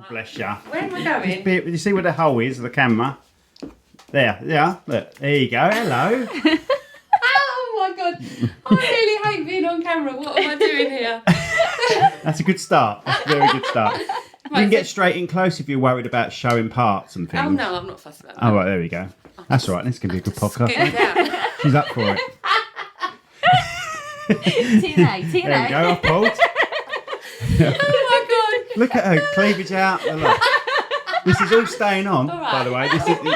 bless you. Where am I going? You see where the hole is, the camera? There, yeah, look, there you go, hello. Oh my God, I really hate being on camera. What am I doing here? That's a good start. That's a very good start. You can get straight in close if you're worried about showing parts and things. Oh no, I'm not fussed about that. Oh, right, there we go. That's all right, this can be a good podcast. She's up for it. TNA. There we go, I've pulled. Oh my God. Look at her, cleavage out. Look. This is all staying on, All right. by the way. This is, Oh my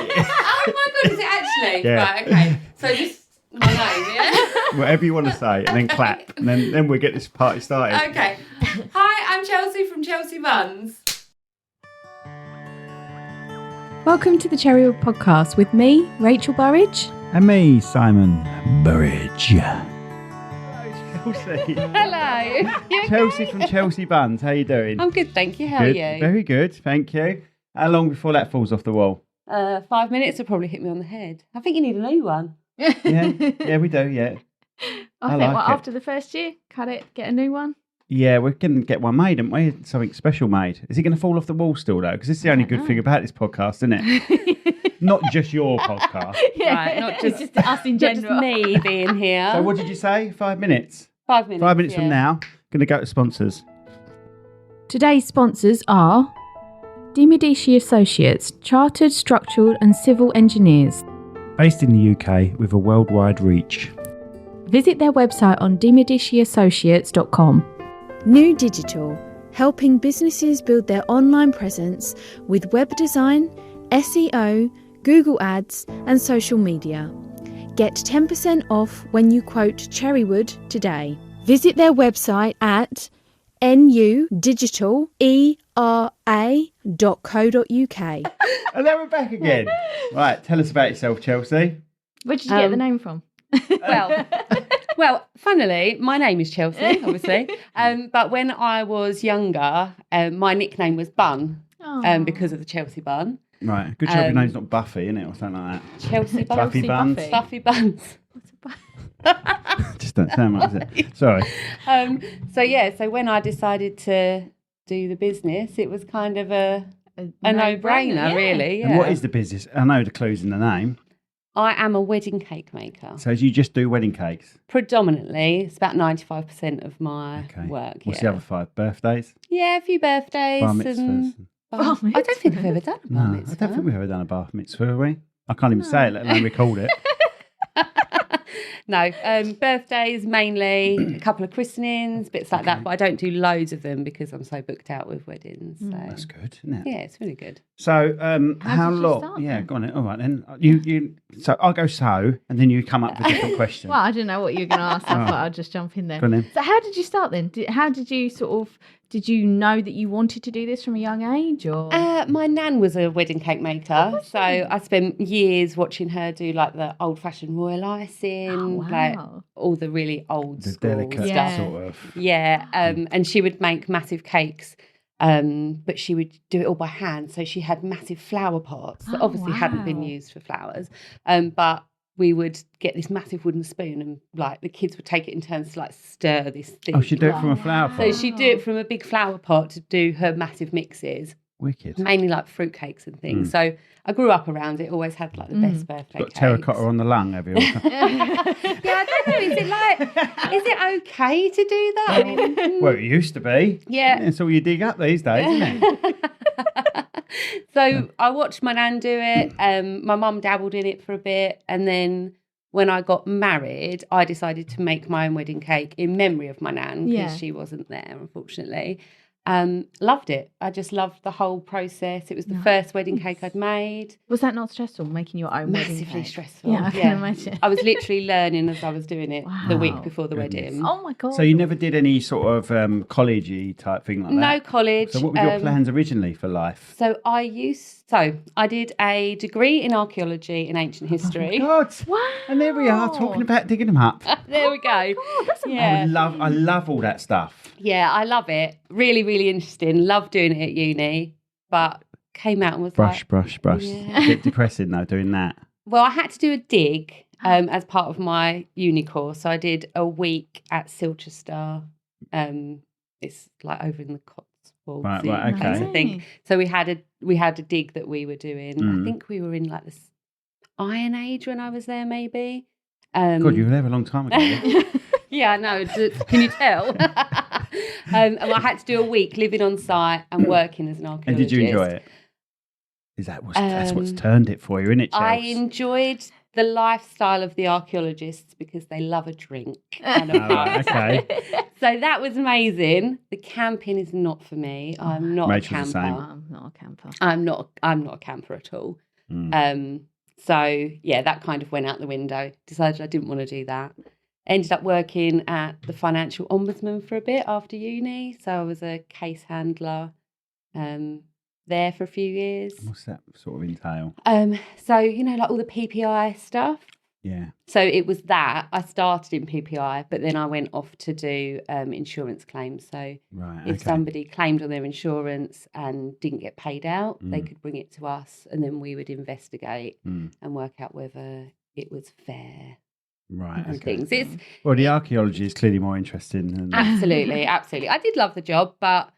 God, is it actually? Yeah. Right, okay. So just my name, yeah? whatever you want to say, and then clap, and then we'll get this party started. Okay. Hi, I'm Chelsea from Chelsea Buns. Welcome to the Cherry Wood Podcast with me, Rachel Burridge. And me, Simon Burridge. Chelsea. Hello. Chelsea from Chelsea Buns. How you doing? I'm good, thank you. How Good. are you? Very good, thank you. How long before that falls off the wall? 5 minutes will probably hit me on the head. I think you need a new one. Yeah, we do, yeah. I think like it. after the first year, cut it, get a new one. Yeah, we're going to get one made, aren't we? Something special made. Is it going to fall off the wall still, though? Because this is the only good thing about this podcast, isn't it? Not just your podcast. Right, not just us in not just general. me being here. So what did you say? 5 minutes? 5 minutes. 5 minutes yeah. from now, going to go to sponsors. Today's sponsors are De Medici Associates, Chartered Structural and Civil Engineers. Based in the UK with a worldwide reach. Visit their website on demediciassociates.com. New Digital, helping businesses build their online presence with web design, SEO, Google Ads and social media. Get 10% off when you quote Cherrywood today. Visit their website at nudigitalera.co.uk. And then we're back again. Right, tell us about yourself, Chelsea. Where did you get the name from? Well, funnily, my name is Chelsea, obviously. But when I was younger, my nickname was Bun because of the Chelsea Bun. Right, good job your name's not Buffy, innit, or something like Chelsea Buns. Buffy Buns. Buffy Buns. that. Just don't sound like it. Sorry. So when I decided to do the business, it was kind of a no-brainer, really. Yeah. And what is the business? I know the clue's in the name. I am a wedding cake maker. So you just do wedding cakes? Predominantly, it's about 95% of my work. What's the other 5? Birthdays? Yeah, a few birthdays. Bar mitzvahs? I don't think I've ever done a bar No, mitzvah. I don't think we've ever done a bar mitzvah, have we? I can't even say it, let alone record it. No, birthdays mainly, a couple of christenings, bits like that, but I don't do loads of them because I'm so booked out with weddings. So. That's good, isn't it? Yeah, it's really good. So, how did you long? start Yeah, then? go on then. All right then. You. So I'll go and then you come up with a different question. Well, I didn't know what you were going to ask. I thought I'd just jump in there. Go on then. So how did you start then? How did you did you know that you wanted to do this from a young age? Or My nan was a wedding cake maker, so I spent years watching her do like the old-fashioned royal icing, like all the really old The school delicate stuff. sort of. Yeah, and she would make massive cakes, but she would do it all by hand. So she had massive flower pots that obviously hadn't been used for flowers, but we would get this massive wooden spoon and like the kids would take it in turns to like stir this thing. Oh, she'd do it from a flower pot? So she'd do it from a big flower pot to do her massive mixes. Wicked. Mainly like fruit cakes and things. So I grew up around it, always had like the best birthday Got cakes. terracotta on the lung, have you? Yeah, I don't know. Is it okay to do that? I mean, Well, it used to be. Yeah. It's all you dig up these days, isn't it? So I watched my nan do it. My mum dabbled in it for a bit. And then when I got married, I decided to make my own wedding cake in memory of my nan because she wasn't there, unfortunately. Loved it. I just loved the whole process. It was the first wedding cake I'd made. was that not stressful, making your own wedding Massively cake? stressful. Yeah, I can imagine. I was literally learning as I was doing it the week before the wedding. Oh my God. So you never did any sort of college-y type thing like that? No college. So what were your plans originally for life? So I did a degree in archaeology and ancient history. God. Wow. And there we are, talking about digging them up. There we go. God, that's Yeah. I love all that stuff. Yeah, I love it. Really, really interesting. Love doing it at uni, but came out and was Brush. Yeah. A bit depressing though, doing that. Well, I had to do a dig as part of my uni course. So I did a week at Silchester. It's like over in the Right, okay. I think so. We had a dig that we were doing. I think we were in like this Iron Age when I was there, maybe. God, you were there a long time ago. Yeah, I know. Can you tell? And I had to do a week living on site and working as an archaeologist. And did you enjoy it? That's what's turned it for you, isn't it, Chelsea? I enjoyed the lifestyle of the archaeologists because they love a drink and a pub. Okay. So that was amazing. The camping is not for me. I'm not Rachel's a camper. the same. I'm not a camper. I'm not a camper at all. So yeah, that kind of went out the window. Decided I didn't want to do that. Ended up working at the Financial Ombudsman for a bit after uni. So I was a case handler there for a few years. What's that sort of entail? So, like all the PPI stuff. Yeah. So it was that. I started in PPI, but then I went off to do insurance claims. So if somebody claimed on their insurance and didn't get paid out, they could bring it to us and then we would investigate and work out whether it was fair. Right. And Okay. things. Well, the archaeology is clearly more interesting. Than... Absolutely. I did love the job, but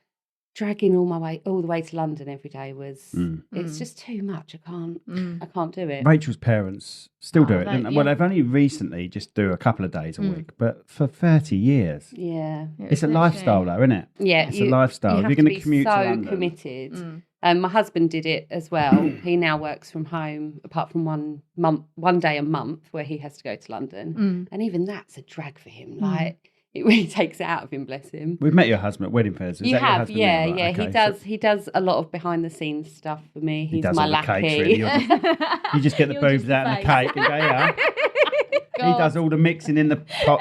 dragging all the way to London every day was it's just too much. I can't do it. Rachel's parents still do it. Yeah. Well, they've only recently just do a couple of days a week, but for 30 years. Yeah. It's a lifestyle though, isn't it? Yeah. It's a lifestyle. You If have you're going to commute be to so London. committed. My husband did it as well. He now works from home, apart from one day a month where he has to go to London, and even that's a drag for him. Like it really takes it out of him. Bless him. We've met your husband at wedding fairs. Is You that your have, husband? yeah. Right, okay. He does a lot of behind the scenes stuff for me. He's does my all the lackey. catering. You just get the You're boobs just out and the the cake and go, yeah. He does all the mixing in the pot.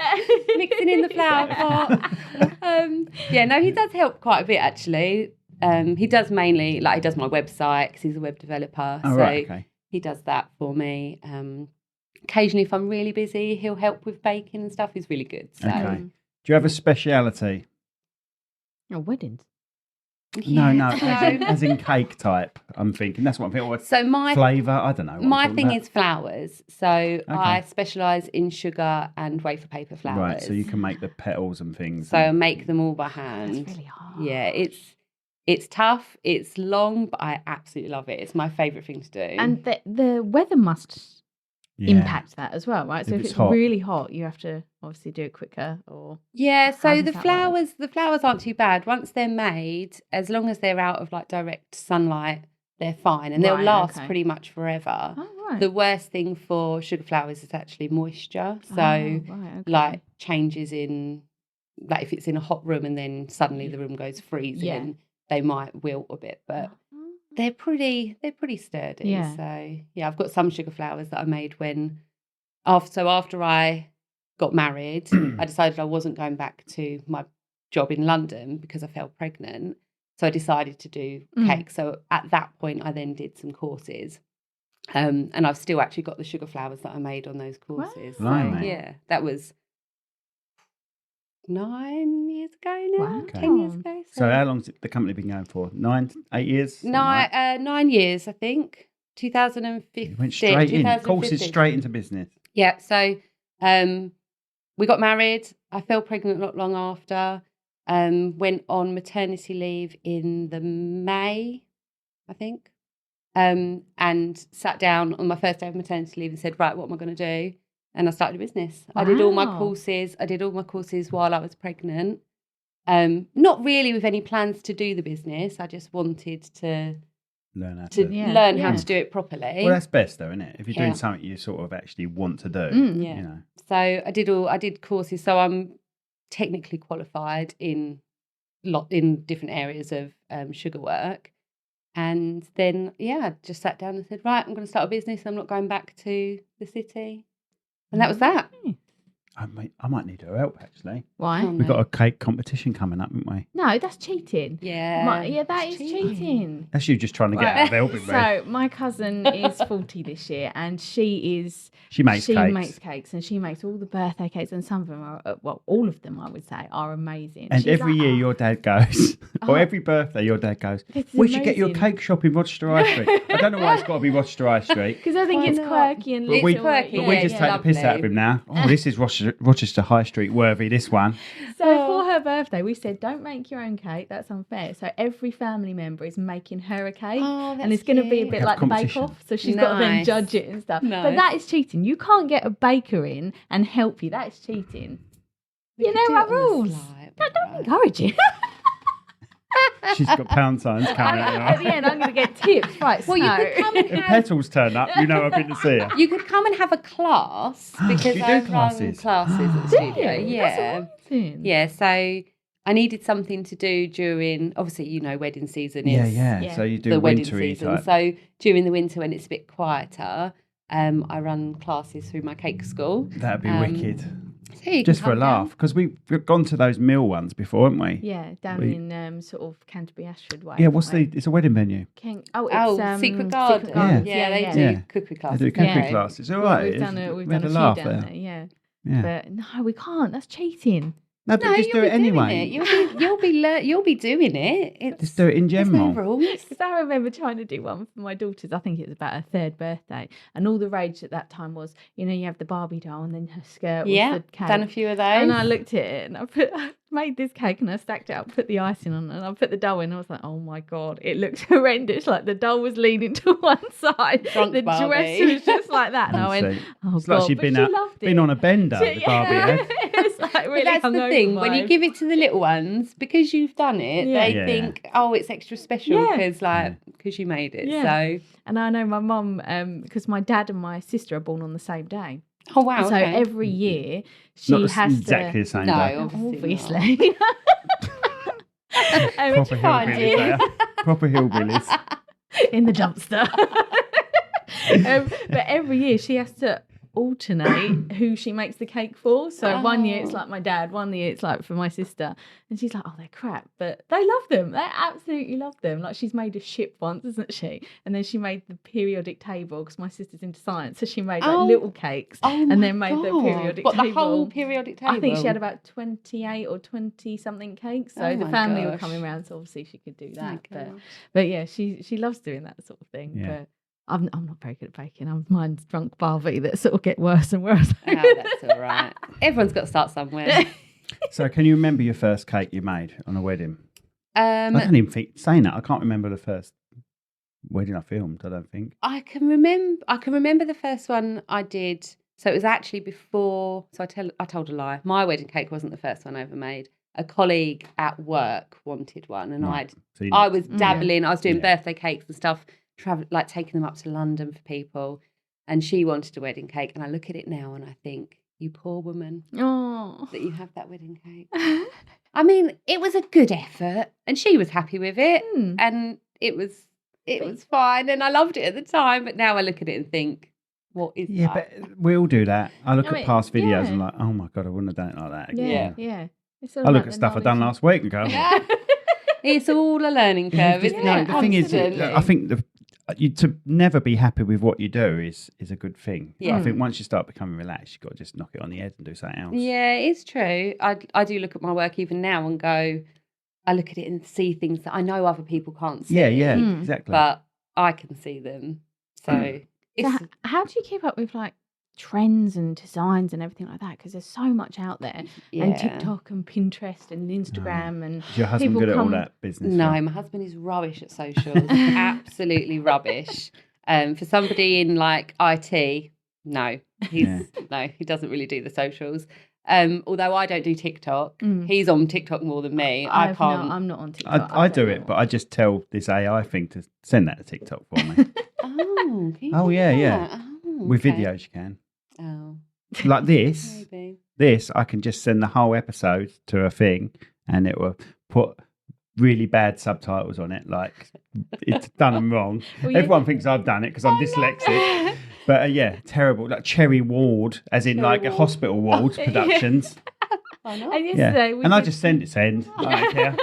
Mixing in the flour pot. He does help quite a bit actually. He does mainly, he does my website because he's a web developer. Oh, so right, okay. he does that for me. Occasionally, if I'm really busy, he'll help with baking and stuff. He's really good. So. Okay. Do you have a speciality? Oh, weddings. No, as in cake type. I'm thinking that's what I'm thinking. So my flavour, I don't know. My thing is flowers. So I specialise in sugar and wafer paper flowers. Right, so you can make the petals and things. So I make them all by hand. That's really hard. Yeah, it's tough. It's long, but I absolutely love it. It's my favourite thing to do. And the weather must impact that as well, right? So if it's hot. really hot, you have to obviously do it quicker. Or yeah, so does the that flowers aren't too bad once they're made. As long as they're out of like direct sunlight, they're fine, and they'll Right, last okay. pretty much forever. Oh, right. The worst thing for sugar flowers is actually moisture. So right, okay. like changes in, like if it's in a hot room and then suddenly the room goes freezing, they might wilt a bit, but they're pretty sturdy. Yeah. So yeah, I've got some sugar flowers that I made after I got married. I decided I wasn't going back to my job in London because I fell pregnant. So I decided to do cake. So at that point, I then did some courses. And I've still actually got the sugar flowers that I made on those courses. Wow. So, yeah, that was 9 years ago now, Wow. 10 years ago. So how long's the company been going for? 8 years? 9 years, I think. 2015. You went straight in. Courses straight into business. Yeah, so we got married. I fell pregnant not long after. Went on maternity leave in the May, I think, and sat down on my first day of maternity leave and said, right, what am I going to do? And I started a business. Wow. I did all my courses while I was pregnant. Not really with any plans to do the business. I just wanted to Learn how to do it properly. Well, that's best though, isn't it? If you're doing something you sort of actually want to do, you know. So I did courses. So I'm technically qualified in different areas of sugar work. And then, I just sat down and said, right, I'm going to start a business. I'm not going back to the city. And that was that. I might need her help actually. Why? Oh, We've got a cake competition coming up, haven't we? No, that's cheating. Yeah. That is cheating. That's you just trying to get out of helping me. So my cousin is 40 this year, and she makes cakes. makes cakes, and she makes all the birthday cakes, and some of them are, all of them, I would say, are amazing. And She's every like, year your dad goes, or every birthday your dad goes, we should get you a amazing. cake shop in Rochester High Street. I don't know why it's got to be Rochester High Street. because I think Why it's not? quirky and But little. we quirky, just take the piss lovely. out of him now. Oh, this is Rochester Rochester High Street worthy, this one. So for her birthday, we said, don't make your own cake. That's unfair. So every family member is making her a cake. Oh, and it's going to be a bit Have like the competition. bake-off. So she's got to then Nice. judge it and stuff. Nice. But that is cheating. You can't get a baker in and help you. That is cheating. You know my rules. Don't encourage it. She's got pound signs coming At out. the end, I'm going to get tips. Right, Well, you so- could come and If have Petals turn up, you know I've been to see her. You could come and have a class because You do I run classes? classes at the Do studio. you? Yeah, That's amazing. yeah. So I needed something to do during, obviously, wedding season is Yeah. So you do the wedding wintry season. type. So during the winter when it's a bit quieter, I run classes through my cake school. That'd be wicked. So you Just can for a come down. laugh, because we've gone to those mill ones before, haven't we? Yeah, down We- in sort of Canterbury Yeah, Ashford way. what's it's a wedding venue. It's Secret Garden. Garden. Yeah, they yeah. do Yeah. cookery They classes. do cookery Yeah. classes. All right. We've done a we few had a laugh down there. there, yeah. Yeah. But no, we can't. That's cheating. No, but No, just do you'll it be doing anyway. it. You'll be doing it. It's, Just do it in there's general. no rules. Because I remember trying to do one for my daughters. I think it was about her 3rd birthday. And all the rage at that time was, you have the Barbie doll and then her skirt was Yeah, the cake. done a few of those. And I looked at it and I made this cake and I stacked it up, put the icing on, and I put the dough in. I was like, oh my God, it looked horrendous. Like the dough was leaning to one side. Drunk the dress Barbie. was just like that. And I went, Honestly. oh It's God. like she'd But been, she out, loved been it. on a bender, the Barbie had. It's like really But that's the hungover thing, when you vibe. give it to the little ones, because you've done it, Yeah. they Yeah. think, oh, it's extra special Yeah. because you made it. Yeah. So, And I know my mum, because my dad and my sister are born on the same day. oh wow. So okay. every year she Not has exactly the same No, day. obviously. obviously. Proper find hillbillies. it? they are. Proper hillbillies. in the dumpster. But every year she has to alternate who she makes the cake for. So one year it's like my dad, one year it's like for my sister. And she's like, oh, they're crap. But they love them. They absolutely love them. Like she's made a ship once, isn't she? And then she made the periodic table because my sister's into science. So she made like little cakes and then made the periodic What, table. the whole periodic table? I think she had about 28 or 20 something cakes. So Oh the my family were gosh. coming around, so obviously she could do that. Oh my gosh. But yeah, she loves doing that sort of thing. Yeah. But I'm not very good at baking. Mine's drunk Barbie that sort of get worse and worse. Oh, that's all right. Everyone's got to start somewhere. So can you remember your first cake you made on a wedding? I don't even think, saying that, I can't remember the first wedding I filmed, I don't think. I can remember the first one I did. So it was actually before. So I told a lie. My wedding cake wasn't the first one I ever made. A colleague at work wanted one, and Right. So you I was dabbling. I was doing Yeah. birthday cakes and stuff, taking them up to London for people. And she wanted a wedding cake, and I look at it now and I think, you poor woman, Oh. that you have that wedding cake. I mean, it was a good effort, and she was happy with it, and it was fine, and I loved it at the time. But now I look at it and think, what is Yeah, that? but we all do that. I look I at mean, past videos yeah. and I'm like, oh my God, I wouldn't have done it like that again. Yeah. It's all I look about at the stuff I've done knowledge. last week and go, Yeah. It's all a learning curve, isn't no, it? the thing is, Constantly. I think to never be happy with what you do is a good thing. Yeah. I think once you start becoming relaxed, you've got to just knock it on the head and do something else. Yeah, it's true. I do look at my work even now and go, I look at it and see things that I know other people can't see. Yeah, exactly. But I can see them. So it's, So how do you keep up with like trends and designs and everything like that? Because there's so much out there. yeah. And TikTok and Pinterest and Instagram and Is your husband people good at all come- that business? No, stuff? my husband is rubbish at socials. Absolutely rubbish. For somebody in like IT, no, he doesn't really do the socials. Although I don't do TikTok, he's on TikTok more than me. I can't. I'm not on TikTok. I do don't it, know but I just tell this AI thing to send that to TikTok for me. Oh, can you Oh, do yeah, that? yeah. Oh, With okay. videos, you can. Oh, Like this. maybe. This, I can just send the whole episode to a thing and it will put really bad subtitles on it, like it's done them wrong. Well, yeah. Everyone thinks I've done it because I'm dyslexic. But yeah, terrible. Like Cherry Ward, as in Cherry like a Ward. hospital ward productions. Why not? And Yeah. yesterday, And I just send. I don't care.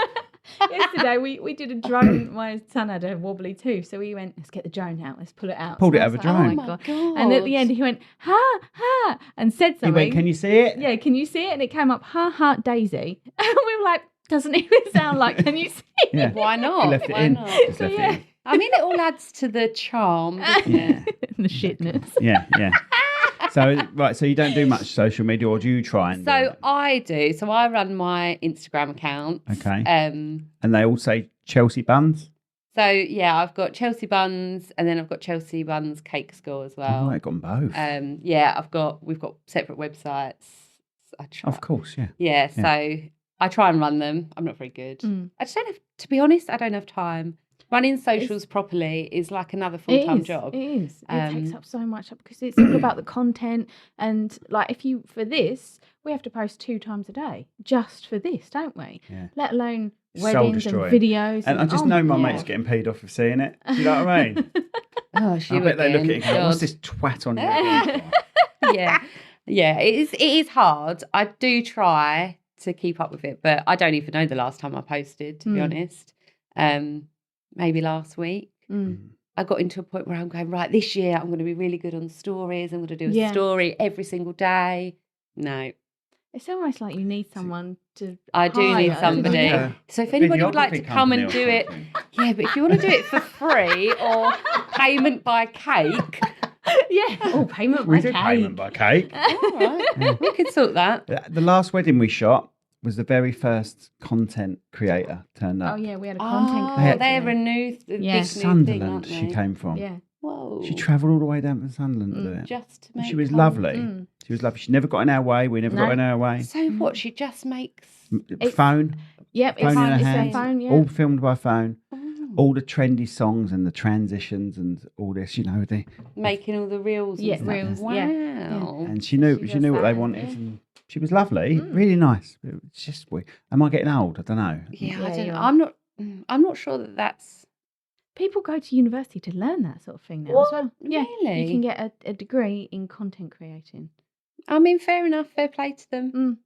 yesterday we did a drone. My son had a wobbly tooth, so we went, let's get the drone out, let's pull it out. Pulled So it I out was of a like, drone. Oh my God. And at the end he went, ha, ha, and said He something. went, can you see it? Yeah, can you see it? And it came up, ha, ha, Daisy. And we were like, doesn't even sound like, can you see it? Yeah. Why not? He left it Why in. not? Just left Yeah. it in. I mean, it all adds to the charm, doesn't it? The shitness. Yeah, yeah. So you don't do much social media, or do you try and? So I do. So I run my Instagram account. Okay. And they all say Chelsea Buns. So yeah, I've got Chelsea Buns, and then I've got Chelsea Buns Cake School as well. Oh, I've got them both. Yeah, we've got separate websites. Of course, yeah. Yeah, so I try and run them. I'm not very good. I just don't have, to be honest, I don't have time. Running socials properly is like another full-time job. It is. It takes up so much up because it's all about the content. And like for this, we have to post 2 times a day just for this, don't we? Yeah. Let alone weddings and videos. And I just know my mate's getting paid off of seeing it. Do you know what I mean? I bet they look at it and go, what's this twat on here? Yeah, it is hard. I do try to keep up with it, but I don't even know the last time I posted, to be honest. Maybe last week. I got into a point where I'm going, right, this year I'm going to be really good on stories. I'm going to do a story every single day. No. It's almost like you need someone to I do need somebody. Yeah. So if anybody would like to come and do it, but if you want to do it for free or payment by cake. Payment by cake. We do payment by cake. All right. We could sort that. The last wedding we shot was the very first content creator turned up. Oh, yeah, we had a content creator. They're a new big Sunderland thing, aren't they? she came from. Yeah. Whoa. She travelled all the way down from Sunderland to do it. Just to make She was lovely. She was lovely. She never got in our way. We never got in our way. So what? She just makes Phone. Yep, Phone in her hand. phone, yeah. All filmed by phone. All the trendy songs and the transitions and all this, making all the reels. Yeah, and stuff. reels. Wow. Yeah. And she knew what they wanted, and she was lovely, really nice. It's just weird. Am I getting old? I don't know. Yeah, I don't know. I'm not sure that that's. People go to university to learn that sort of thing now as well. Yeah, really? You can get a degree in content creating. I mean, fair enough. Fair play to them.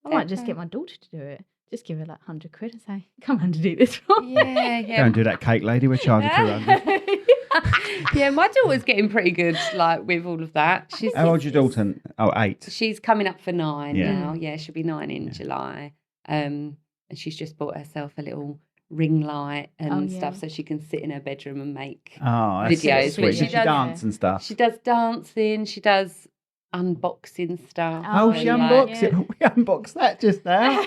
I might just get my daughter to do it. Just give her like 100 quid and say, come on to do this for me. Yeah. Don't do that, cake lady. We're charging 200. Yeah, my daughter's getting pretty good, like with all of that. How old's your daughter? Oh, 8. She's coming up for 9 now. Yeah, she'll be 9 in July. And she's just bought herself a little ring light and stuff so she can sit in her bedroom and make videos. Sweet. She dance and stuff. She does dancing. She does unboxing stuff. Oh, she unboxed it. We unboxed that just now.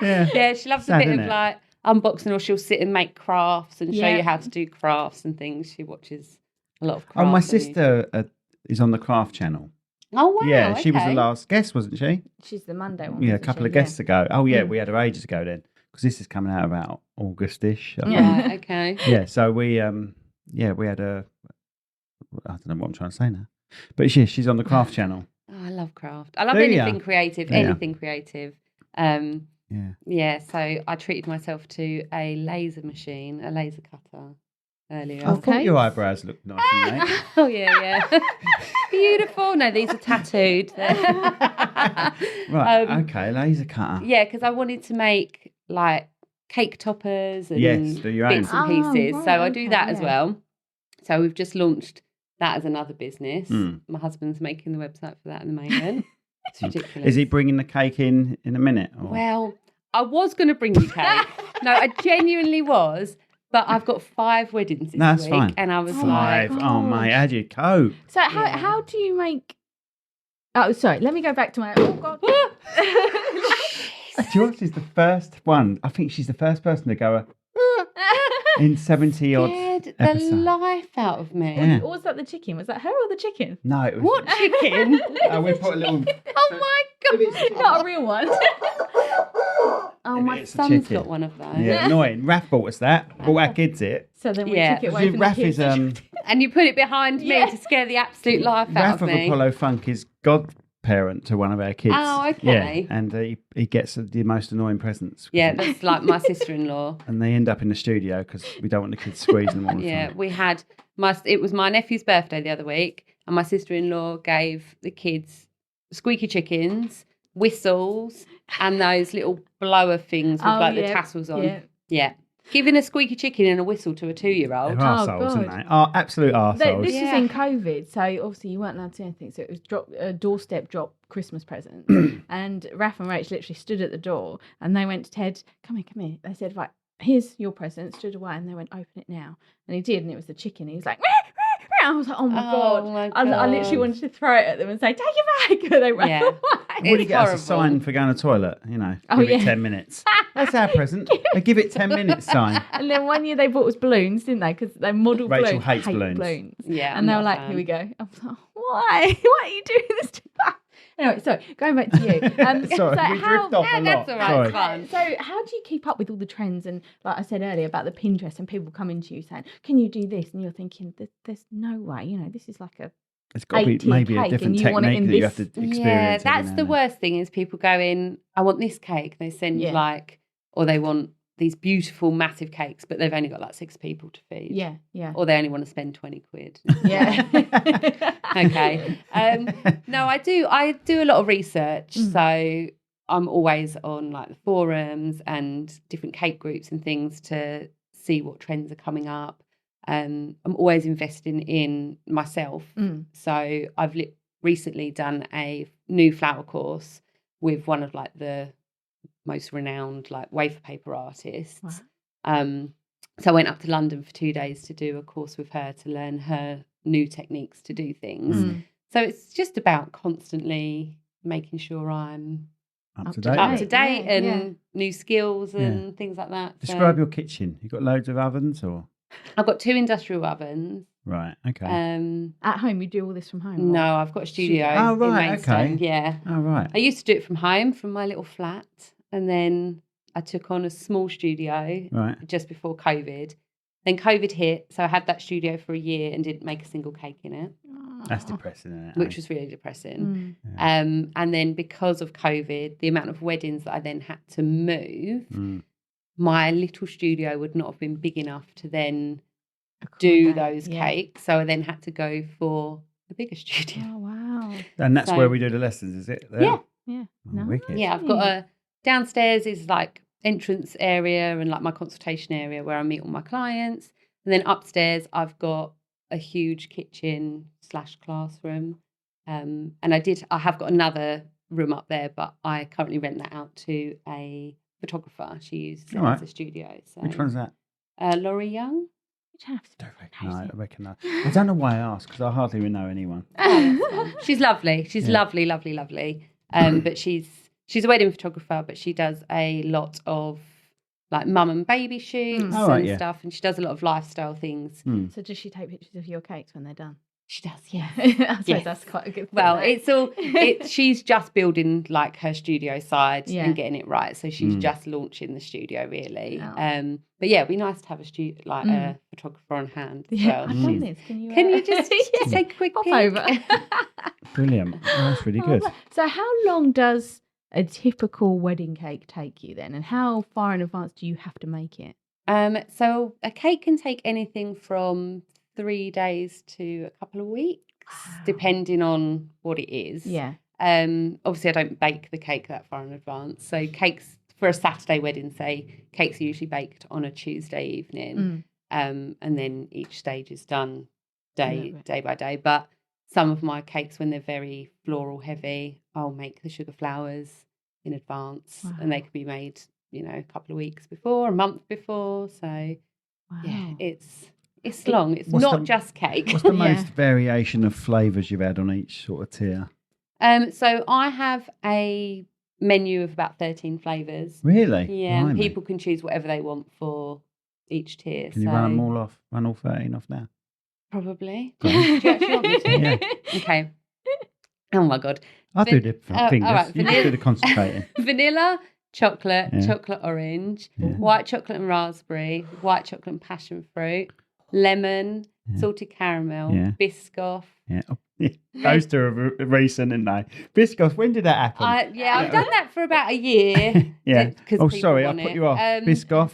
Yeah, she loves a bit of like unboxing, or she'll sit and make crafts and show you how to do crafts and things. She watches a lot of crafts. Oh, my sister is on the craft channel. Oh, wow. Yeah, she was the last guest, wasn't she? She's the Monday one. Yeah, a couple of guests ago. Oh, yeah, we had her ages ago then, because this is coming out about August-ish. Yeah, okay. Yeah, so we had a, I don't know what I'm trying to say now. But she's on the craft channel. Oh, I love craft. I love anything creative. Anything creative. So I treated myself to a laser machine, a laser cutter earlier. I thought your eyebrows looked nice and neat. Oh, yeah. Beautiful. No, these are tattooed. Right, okay, laser cutter. Yeah, because I wanted to make like cake toppers and do your own bits and pieces. Right, so I do that as well. So we've just launched that as another business. My husband's making the website for that at the moment. It's ridiculous. Is he bringing the cake in a minute? Or? Well, I was going to bring you cake. No, I genuinely was. But I've got 5 weddings this week. That's fine. And I was 5. like... Oh, mate, how'd you cope? So how do you make... Oh, sorry. Let me go back to my... Oh, God. Do you know what? She's the first one. I think she's the first person to go in 70-odd episodes. The life out of me. Yeah. What was that, the chicken? Was that her or the chicken? No, it was... What chicken? We put a little... Oh, my God. Not a real one. Oh, my it's a son's chicken. got one of those. Yeah, annoying. Raph bought us that. Bought our kids it. So then we took it away from Raph the kids. is... And you put it behind me to scare the absolute life out Raph of me. Apollo Funk is godparent to one of our kids. Oh, okay. Yeah, and he gets the most annoying presents. Yeah, that's like my sister-in-law. And they end up in the studio because we don't want the kids squeezing them all the Yeah, time. we had... It was my nephew's birthday the other week, and my sister-in-law gave the kids squeaky chickens, whistles, and those little blower things with the tassels on. Yeah. Giving a squeaky chicken and a whistle to a 2-year-old. They're arseholes, aren't they? Absolute arseholes. This was in COVID, so obviously you weren't allowed to do anything. So it was doorstep drop Christmas presents. And Raph and Rach literally stood at the door, and they went to Ted, come here. They said, right, here's your present, stood away, and they went, open it now. And he did, and it was the chicken. He was like, I was like, oh my God. my I literally God. wanted to throw it at them and say, take it back. But they ran Yeah. away. What do you It's get us a horrible. sign for going to the toilet? You know, Oh, give it yeah. 10 minutes. That's our present. A give it 10 minutes sign. And then one year they bought us balloons, didn't they? Because they modelled Rachel balloons. hates balloons. Yeah, And I'm they not were a like, fan. here we go. I was like, why? Why are you doing this to us? Anyway, sorry, going back to you. Sorry, we drift off a lot. That's all right, Sorry. it's fine. So how do you keep up with all the trends? And like I said earlier about the Pinterest and people coming to you saying, can you do this? And you're thinking, there's no way. You know, this is like a It's got to be 8-tier maybe a cake different and you want it technique in that you this- have to experience. Yeah, every that's now the and then. worst thing is people going, I want this cake. They send Yeah. like, or they want these beautiful, massive cakes, but they've only got like 6 people to feed. yeah. Or they only want to spend 20 quid. Yeah. Okay. No, I do a lot of research. Mm. So I'm always on like the forums and different cake groups and things to see what trends are coming up. I'm always investing in myself. Mm. So I've recently done a new flower course with one of like the most renowned like wafer paper artists. Wow. So I went up to London for 2 days to do a course with her to learn her new techniques to do things. Mm. So it's just about constantly making sure I'm Up to to date. up with to it. date Yeah, and yeah. new skills and things like that. So Describe your kitchen. You got loads of ovens or? I've got 2 industrial ovens. Right, okay. At home, you do all this from home? No, or- I've got a studio Oh, in right, Maidstone. okay. Yeah. Oh, right. I used to do it from home, from my little flat, and then I took on a small studio Right. just before COVID. Then COVID hit, so I had that studio for a year and didn't make a single cake in it, That's depressing, isn't it? which was really depressing. Mm. And then because of COVID, the amount of weddings that I then had to move, Mm. my little studio would not have been big enough to then do those Yeah. cakes. So I then had to go for a bigger studio. Oh, wow. And that's So- where we do the lessons, is it? There? Yeah. Yeah. Oh, Nice. wicked. Yeah, I've got a downstairs is like entrance area and like my consultation area where I meet all my clients. And then upstairs I've got a huge kitchen / classroom. And I have got another room up there, but I currently rent that out to a photographer. She uses it All right. as a studio. So Which one's that? Laurie Young. You'd have to Don't recognize recognise. I don't know why I asked because I hardly even know anyone. She's lovely. She's Yeah. lovely, lovely, lovely. But she's a wedding photographer, but she does a lot of like mum and baby shoots Oh, right, and yeah. stuff, and she does a lot of lifestyle things. Hmm. So does she take pictures of your cakes when they're done? She does, yeah. I suppose Yes. that's quite a good thing. Well, right? it's all. She's just building like her studio side Yeah. and getting it right. So she's Mm. just launching the studio, really. Oh. But yeah, it'd be nice to have a Mm. a photographer on hand as Yeah, well. I've done this. Can you? Can you just Yeah. take a quick Pop peek? over? Brilliant. Oh, that's really good. So how long does a typical wedding cake take you then? And how far in advance do you have to make it? So a cake can take anything from 3 days to a couple of weeks, depending on what it is. Yeah. Obviously, I don't bake the cake that far in advance. So cakes for a Saturday wedding, say, cakes are usually baked on a Tuesday evening, and then each stage is done day by day. But some of my cakes, when they're very floral heavy, I'll make the sugar flowers in advance, and they could be made, a couple of weeks before, a month before. So Wow. yeah, it's long. It's What's not the- just cake. What's the Yeah. most variation of flavours you've had on each sort of tier? So I have a menu of about 13 flavours. Really? Yeah, and Blimey. people can choose whatever they want for each tier. Can you run them all off? Run all 13 off now? Probably. Go Do on. you actually want me to? Yeah. Okay. Oh my God. I'll do the all fingers. right, You do the concentrating. Vanilla, chocolate, Yeah. chocolate orange, Yeah. white chocolate and raspberry, white chocolate and passion fruit, lemon, Yeah. salted caramel, Yeah. Biscoff. Yeah. Oh, yeah. Those two are recent, aren't they? Biscoff, when did that happen? I've done that for about a year. Yeah. 'cause Oh, people sorry, I want put it. you off. Biscoff.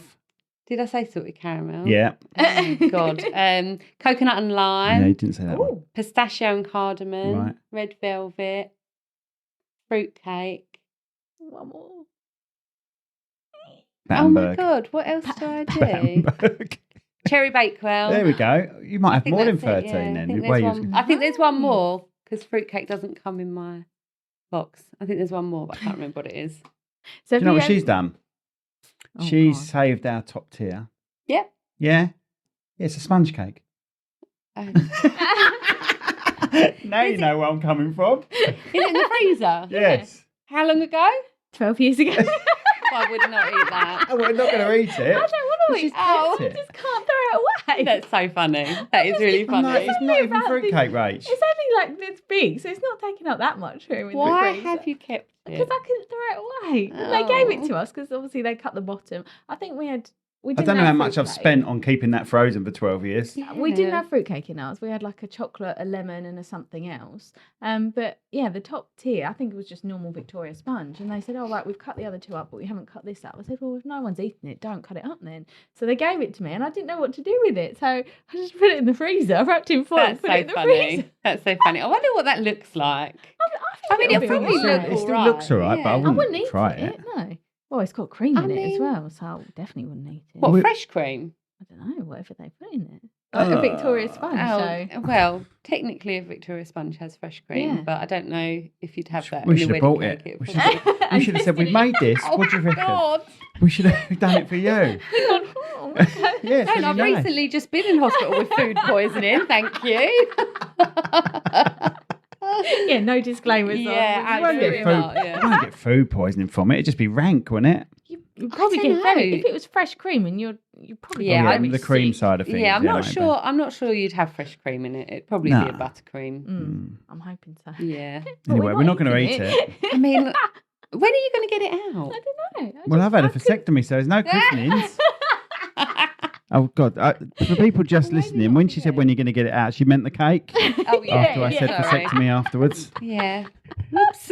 Did I say salted caramel? Yeah. Oh, God. Coconut and lime. Yeah, you didn't say that one. Ooh. Pistachio and cardamom, Right. red velvet, fruit cake. One more. Oh my Bamberg. God, what else do I do? Bamberg. Cherry Bakewell. There we go. You might I have think more than that's it, 13 yeah. then. I think The way there's you was one, gonna- I think there's one Nice. more because fruitcake doesn't come in my box. I think there's one more, but I can't remember what it is. So Do you know what have she's done? Oh, She's God. saved our top tier. Yep. Yeah? Yeah, it's a sponge cake. Now you know where I'm coming from. Is it in the freezer? Yes. How long ago? 12 years ago. I would not eat that. Oh, we're not going to eat it. I don't want to She's eat kept I it. just can't throw it away. That's so funny. That is really I'm like, funny. it's not even about fruitcake, Rach. It's only like this big, so it's not taking up that much room in Why the freezer. have you kept Because it? I couldn't throw it away. They gave it to us because obviously they cut the bottom. I think we I don't know how much I've spent on keeping that frozen for 12 years. We didn't have fruitcake in ours. We had like a chocolate, a lemon, and a something else. But yeah, the top tier, I think it was just normal Victoria sponge. And they said, "Oh right, we've cut the other two up, but we haven't cut this up." I said, "Well, if no one's eating it, don't cut it up then." So they gave it to me, and I didn't know what to do with it. So I just put it in the freezer, wrapped it in foil, That's put so it in the funny. freezer. That's so funny. I wonder what that looks like. I mean, it'll it be probably alright. look It still alright. looks all right, but I I wouldn't wouldn't eat try it. it. No. Well, it's got cream in it as mean- well, so I definitely wouldn't eat it. What, fresh cream? I don't know, whatever they put in it. Like a Victoria sponge, so. Well, technically a Victoria sponge has fresh cream, Yeah. but I don't know if you'd have that We in should a have wedding bought cake. it. It We would should probably- have, we should have said, we've made this. Oh What do you my reckon? God. We should have done it for you. Yeah, it's No, really I've nice. recently just been in hospital with food poisoning, thank you. Yeah, no disclaimers. Yeah, You won't get absolutely food, not, yeah. you won't get food poisoning from it. It'd just be rank, wouldn't it? You probably don't get very. know. If it was fresh cream, and you probably Yeah, get I'm very the cream sick. side of things. Yeah, I'm not maybe. sure. I'm not sure you'd have fresh cream in it. It'd probably be Nah. a buttercream. I'm hoping so. Yeah. But Anyway, we're not going to eat it. I mean, when are you going to get it out? I don't know. Well, I've had a vasectomy, so there's no christenings. Oh, God. For people just listening, when she said when you're going to get it out, she meant the cake. Oh, yeah. After I said Sorry. vasectomy afterwards. Yeah. Oops.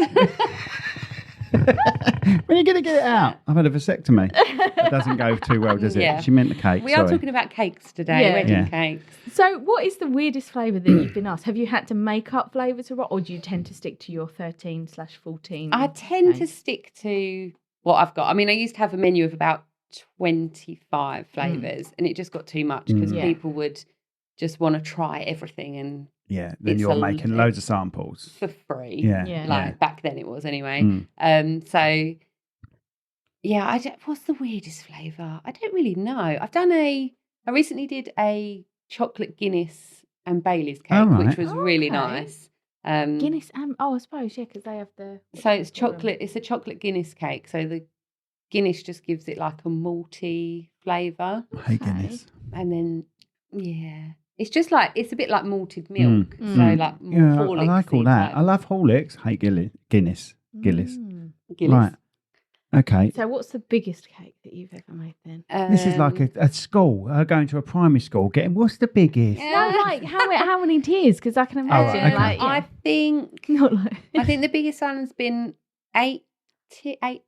When are you going to get it out? I've had a vasectomy. It doesn't go too well, does it? Yeah. She meant the cake. We sorry. are talking about cakes today, Yeah. wedding Yeah. cakes. So, what is the weirdest flavour that you've been asked? Have you had to make up flavours or do you tend to stick to your 13/14? I tend to cakes? stick to what I've got. I mean, I used to have a menu of about 25 flavours and it just got too much because Yeah. people would just want to try everything and Yeah, then It's you're a- making loads of samples. for free. Yeah. Yeah. Like back then it was anyway. Mm. So yeah, what's the weirdest flavour? I don't really know. I recently did a chocolate Guinness and Bailey's cake, Oh, right. which was really Okay. nice. Guinness and I suppose because they have the. So it's chocolate. It's a chocolate Guinness cake. So the Guinness just gives it like a malty flavour, I hate Guinness. and then it's just like it's a bit like malted milk. Mm. So Mm. like more Yeah, I Horlicks-y like all that. type. I love Horlicks. Hate Guinness. Gillis. Mm. Guinness. Right. Okay. So, what's the biggest cake that you've ever made then? This is like a school, going to a primary school, getting, what's the biggest? No, like how many tiers? Because I can right, imagine. okay. Like, yeah. I think Not like. the biggest one's been 8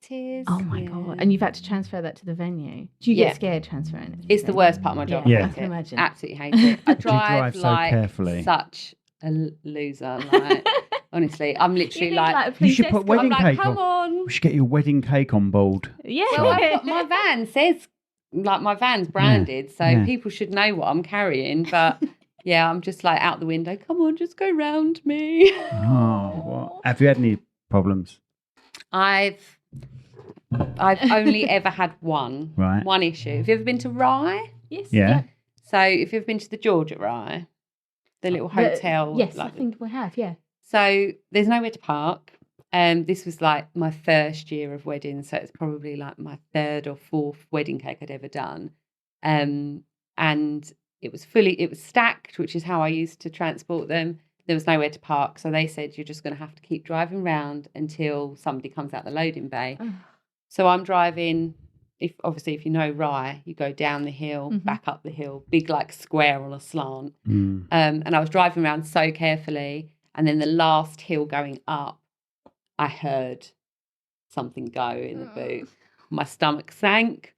tiers. Oh my Yeah. god! And you've had to transfer that to the venue. Do you Yeah. get scared transferring it? to It's the the venue? worst part of my job. Yeah. I I hate can it. imagine. Absolutely hate it. I drive drive so like carefully? such a loser. Like honestly, I'm You literally need, like, a You should police put escort. wedding I'm like, cake come on. on. We should get your wedding cake on board. Yeah. Well, I've got, my van says like my van's branded, so yeah. people should know what I'm carrying. But yeah, I'm just like out the window. Come on, just go round me. Oh, what? Have you had any problems? I've only ever had one issue. Have you ever been to Rye? Yes. Yeah. So if you've been to the George at Rye, the little hotel. Yes, like I think we have. Yeah. So there's nowhere to park. This was like my first year of wedding, so it's probably like my third or fourth wedding cake I'd ever done. And it was stacked, which is how I used to transport them. There was nowhere to park, so they said you're just going to have to keep driving round until somebody comes out the loading bay. Oh. So I'm driving. If you know Rye, you go down the hill, back up the hill, big like square on a slant. Mm. And I was driving around so carefully, and then the last hill going up, I heard something go in the boot. My stomach sank,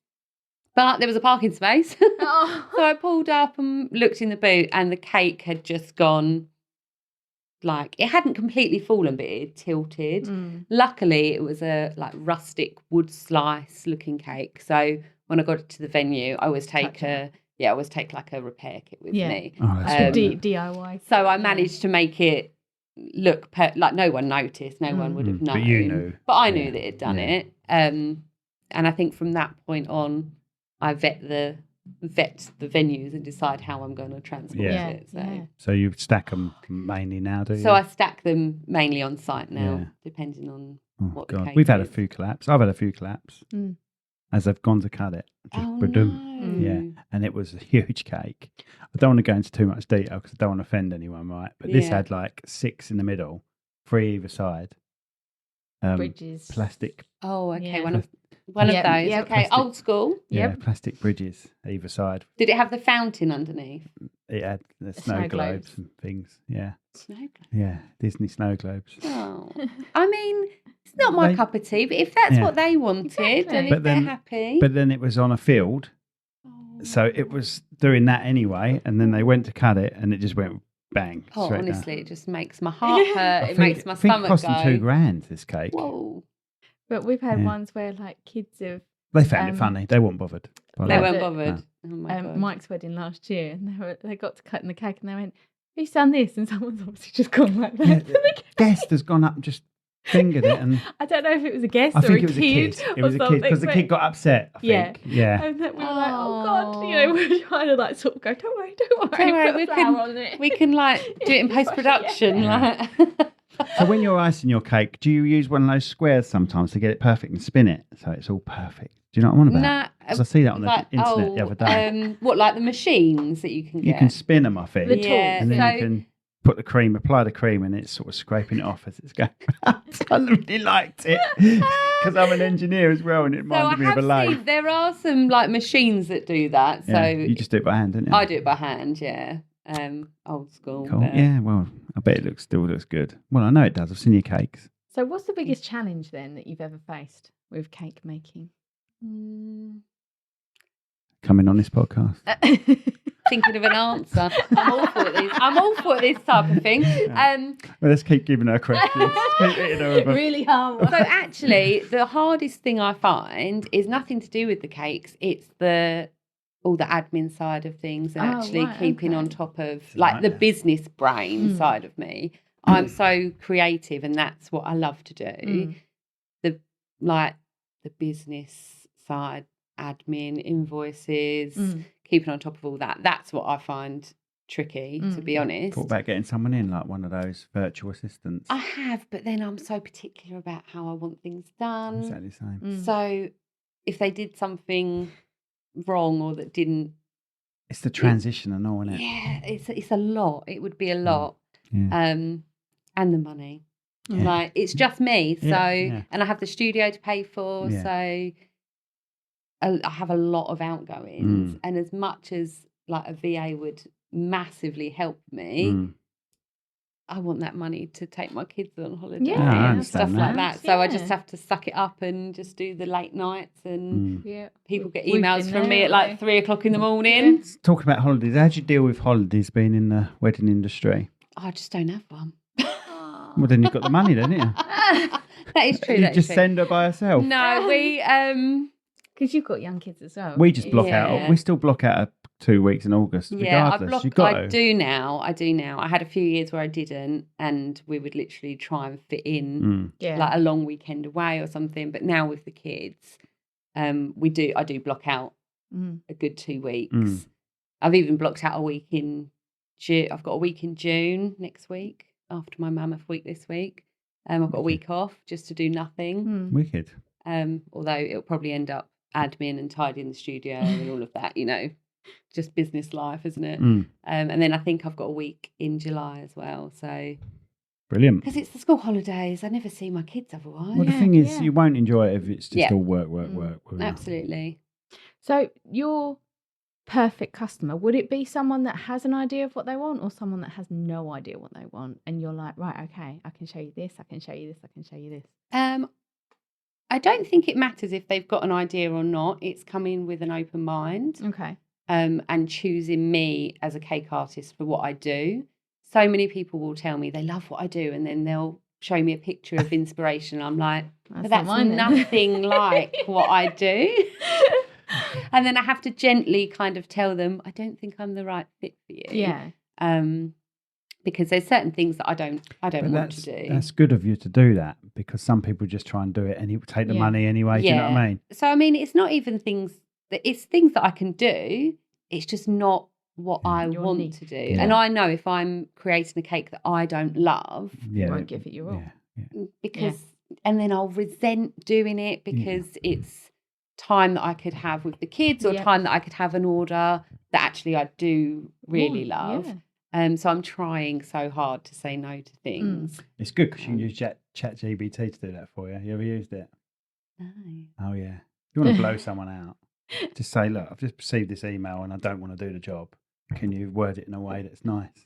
but there was a parking space. Oh. So I pulled up and looked in the boot, and the cake had just gone, like, it hadn't completely fallen, but it had tilted. Mm. Luckily, it was a like rustic wood slice looking cake. So when I got it to the venue, I always take like a repair kit with me. Oh, that's good. DIY. So I managed to make it look like no one noticed, no one would have known. But you knew. But I knew that it'd done it. And I think from that point on, I vet the vet the venues and decide how I'm going to transport Yeah. it. So. Yeah. So you stack them mainly now, do you? So I stack them mainly on site now, Yeah. depending on Oh, what the God. cake We've had a is. few collapse. I've had a few collapse Mm. as I've gone to cut it. Just Oh, ba-dum. no. Yeah, and it was a huge cake. I don't want to go into too much detail because I don't want to offend anyone, right? But this Yeah. had like 6 in the middle, 3 either side. Bridges. Plastic. Oh, okay. Yeah. One of Yep, those. yep. Okay, Plastic. old school. Yeah, Yep. plastic bridges either side. Did it have the fountain underneath? It had the snow Snow globes globes. and things. Yeah, Snow globe. yeah, Disney snow globes. Oh, I mean, it's not my They- cup of tea, but if that's Yeah. what they wanted Exactly. and But if they're then- happy. But then it was on a field, Oh. so it was doing that anyway. And then they went to cut it, and it just went bang. Oh, straight down. honestly, it just makes my heart hurt. I It think- makes my I think stomach it cost go. them $2,000. This cake. Whoa. But we've had Yeah. ones where like kids have They found it Um, funny. They weren't bothered. by They that. weren't it. bothered. Oh my God. Mike's wedding last year, and they got to cutting the cake, and they went, "Who's done this?" And someone's obviously just gone like that. Yeah, to the cake. Guest has gone up and just fingered it, and I don't know if it was a guest I or think a it was kid. a kid. It or was a kid because the something, kid got upset. I Yeah. think. Yeah. And then we were like, "Oh God!" You Oh. know, we were trying to like sort of go, "Don't worry, Don't worry, put a we flower can- on it." We can like do it in post production. Yeah. Like. So when you're icing your cake, do you use one of those squares sometimes to get it perfect and spin it so it's all perfect? Do you know what I'm on about? Nah, 'Cause I see that on the like, internet the other day. What, like the machines that you can You get? can spin them, I think, The tools. Yeah, and then so you can put the cream, apply the cream, and it's sort of scraping it off as it's going. I really liked it because I'm an engineer as well, and it so I reminded me of have a lathe. seen there are some like machines that do that. So Yeah, you just do it by hand, don't you? I do it by hand. Yeah, old school. Cool. but- Yeah, well, I bet it still looks good. Well, I know it does. I've seen your cakes. So, what's the biggest challenge then that you've ever faced with cake making? Mm, Coming on this podcast. thinking of an answer. I'm all for these. I'm all for this type of thing. Well, let's keep giving her questions. Keep hitting her with a- Really hard. So actually, the hardest thing I find is nothing to do with the cakes. It's all the admin side of things and Oh, actually right, keeping okay. on top of a like the nightmare. business brain Mm. side of me. I'm so creative, and that's what I love to do. Mm. The business side, admin, invoices, Mm. keeping on top of all that. That's what I find tricky, to be honest. Thought about getting someone in, like one of those virtual assistants. I have, but then I'm so particular about how I want things done. Exactly the same. Mm. So if they did something wrong or that didn't, It's the transition and all, isn't it? yeah, it's a lot. It would be a lot, Yeah. and the money. Yeah. Like it's just me, so Yeah, yeah. and I have the studio to pay for, Yeah. so I have a lot of outgoings, and as much as like a VA would massively help me. Mm. I want that money to take my kids on holiday Yeah, I and stuff understand like that. that. So I just Yeah. have to suck it up and just do the late nights. And Mm. Yeah. people get We've emails been from there, me at haven't like 3:00 in the morning. Talking about holidays, how do you deal with holidays being in the wedding industry? I just don't have one. Well, then you've got the money, then, haven't you? That is true. You that is just true. send her by herself. No, we Because you've got young kids as well. We just block Yeah. out. We still block out 2 weeks in August, yeah, regardless. You've got I to. do now. I had a few years where I didn't, and we would literally try and fit in Mm. Yeah. like a long weekend away or something. But now with the kids, I do block out Mm. a good 2 weeks. Mm. I've even blocked out a week in June. I've got a week in June next week after my mammoth week this week. I've got a week off just to do nothing. Mm. Wicked. Although it'll probably end up admin and tidying the studio and all of that, just business life, isn't it? Mm. And then I think I've got a week in July as well. So Brilliant. because it's the school holidays, I never see my kids otherwise. Well, the Yeah, thing is, yeah. you won't enjoy it if it's just Yeah. all work. Mm. Work. Absolutely. So your perfect customer, would it be someone that has an idea of what they want or someone that has no idea what they want? And you're like, right, okay, I can show you this, I can show you this, I can show you this. I don't think it matters if they've got an idea or not. It's coming with an open mind. Okay. And choosing me as a cake artist for what I do. So many people will tell me they love what I do, and then they'll show me a picture of inspiration. I'm like, but that's not mine then. nothing like what I do. And then I have to gently kind of tell them, I don't think I'm the right fit for you. Yeah. Because there's certain things that I don't But want to do. that's good of you to do that, because some people just try and do it and you take the Yeah. money anyway. Do you know what I mean? So I mean, it's not even it's things that I can do. it's just not what I Your want niche. to do. Yeah. And I know if I'm creating a cake that I don't love, You won't give it your all. because and then I'll resent doing it because it's time that I could have with the kids or time that I could have an order that actually I do really love. So I'm trying so hard to say no to things. It's good because you can use ChatGPT to do that for you. You ever used it? No. Oh, yeah. You want to blow someone out. Just say, look, I've just received this email and I don't want to do the job. Can you word it in a way that's nice?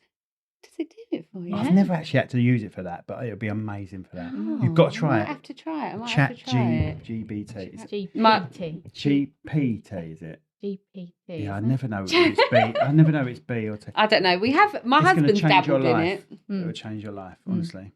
Does it do it for you? I've never actually had to use it for that, but it would be amazing for that. Oh, You've got to try I might it. have to try it. I might have to try it. ChatGPT. GPT. GPT, is it? GPT. Yeah, I never know it's B. I never know it's B or T. I don't know. We have my husband's dabbled in it. It would change your life, honestly.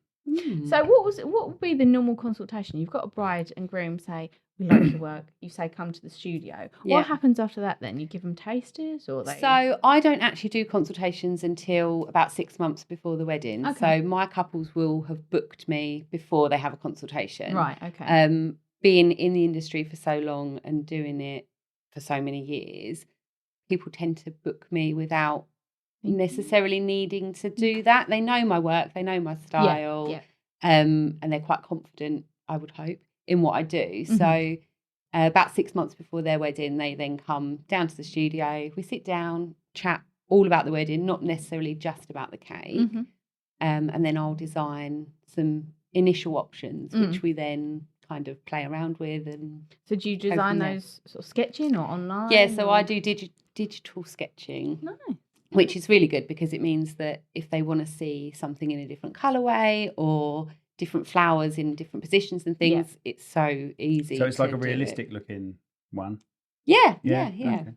So what would be the normal consultation? You've got a bride and groom say, we like your work. You say, come to the studio. Yeah. What happens after that then? You give them tasters or they... So I don't actually do consultations until about 6 months before the wedding. Okay. So my couples will have booked me before they have a consultation. Right, okay. Being in the industry for so long and doing it for so many years, people tend to book me without necessarily needing to do that. They know my work, they know my style, and they're quite confident, I would hope, in what I do. So about 6 months before their wedding, they then come down to the studio. We sit down, chat all about the wedding, not necessarily just about the cake. And then I'll design some initial options, which we then kind of play around with. And so do you design those sort of sketching or online? Yeah, so I do digital sketching. Nice. Which is really good because it means that if they want to see something in a different colourway or different flowers in different positions and things, it's so easy. So it's like a do realistic looking one. Yeah. Okay.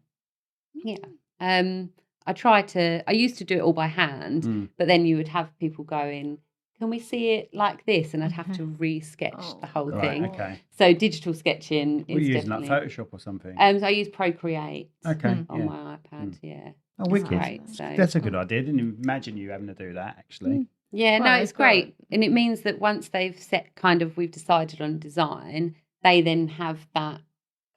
I used to do it all by hand, but then you would have people going, can we see it like this? And I'd have to re-sketch the whole thing. Okay. So digital sketching is using definitely... like Photoshop or something? So I use Procreate on my iPad, Oh, wicked. Great, so. That's a good idea. Didn't imagine you having to do that, actually. Yeah, no, it's great. And it means that once they've we've decided on design, they then have that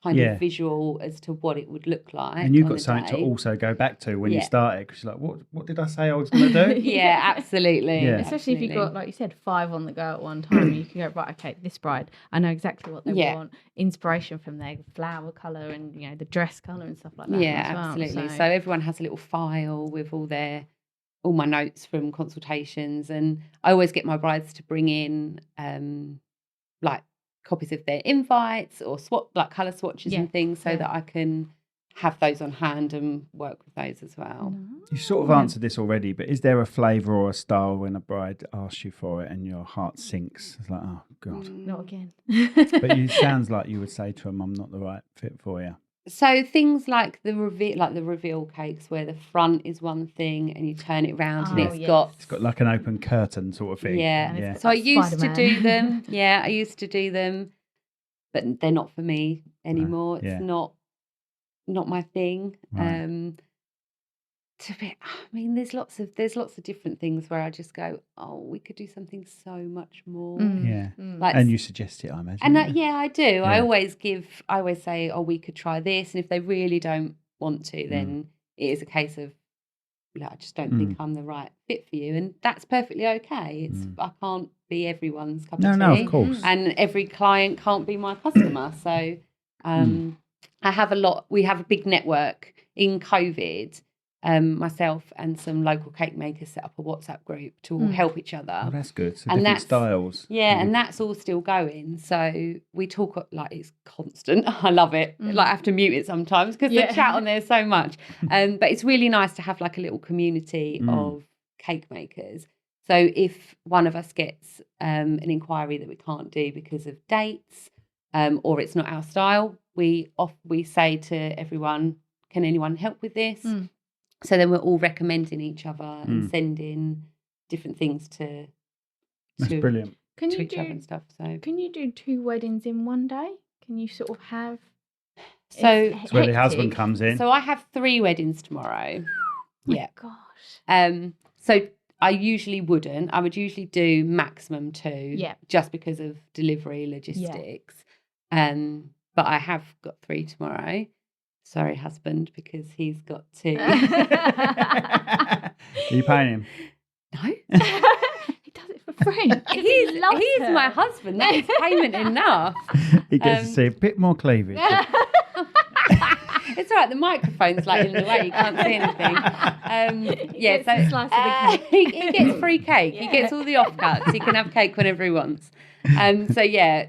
kind of visual as to what it would look like. And you've got something to also go back to when you started, because you're like, what did I say I was going to do? Yeah, absolutely. Yeah. Especially if you've got, like you said, 5 on the go at one time, you can go, right, okay, this bride, I know exactly what they want. Inspiration from their flower colour and, you know, the dress colour and stuff like that. Yeah, absolutely. So everyone has a little file with all my notes from consultations, and I always get my brides to bring in like copies of their invites or colour swatches and things so that I can have those on hand and work with those as well. You sort of answered this already, but is there a flavour or a style when a bride asks you for it and your heart sinks? It's like, oh, God. Not again. But it sounds like you would say to them, I'm not the right fit for you. So things like the reveal cakes where the front is one thing and you turn it round and it's got like an open curtain sort of thing. Yeah. So I used to do them. Yeah, I used to do them, but they're not for me anymore. It's not my thing. Right. There's lots of different things where I just go, oh, we could do something so much more. Like, and you suggest it, I imagine. And I do. Yeah. I always say, oh, we could try this. And if they really don't want to, then it is a case of, I just don't think I'm the right fit for you. And that's perfectly okay. I can't be everyone's cup of tea. No, of course. And every client can't be my customer. So we have a big network. In COVID, myself and some local cake makers set up a WhatsApp group to all help each other. Oh, that's good. So different styles. Yeah, and that's all still going. So we talk like it's constant. I love it. Like I have to mute it sometimes because they chat on there so much. But it's really nice to have like a little community of cake makers. So if one of us gets an inquiry that we can't do because of dates or it's not our style, we say to everyone, can anyone help with this? So then we're all recommending each other and sending different things to brilliant. Each other and stuff. So can you do 2 weddings in one day? Can you sort of have? So where the husband comes in. So I have 3 weddings tomorrow. Gosh. So I usually wouldn't. I would usually do maximum 2. Yeah. Just because of delivery logistics. But I have got 3 tomorrow. Sorry, husband, because he's got to. Are you paying him? No. He does it for free. He's my husband. That is payment enough. He gets to see a bit more cleavage. It's all right. The microphone's like in the way. You can't see anything. Gets a slice of the cake. He gets free cake. He gets all the offcuts. He can have cake whenever he wants. So yeah,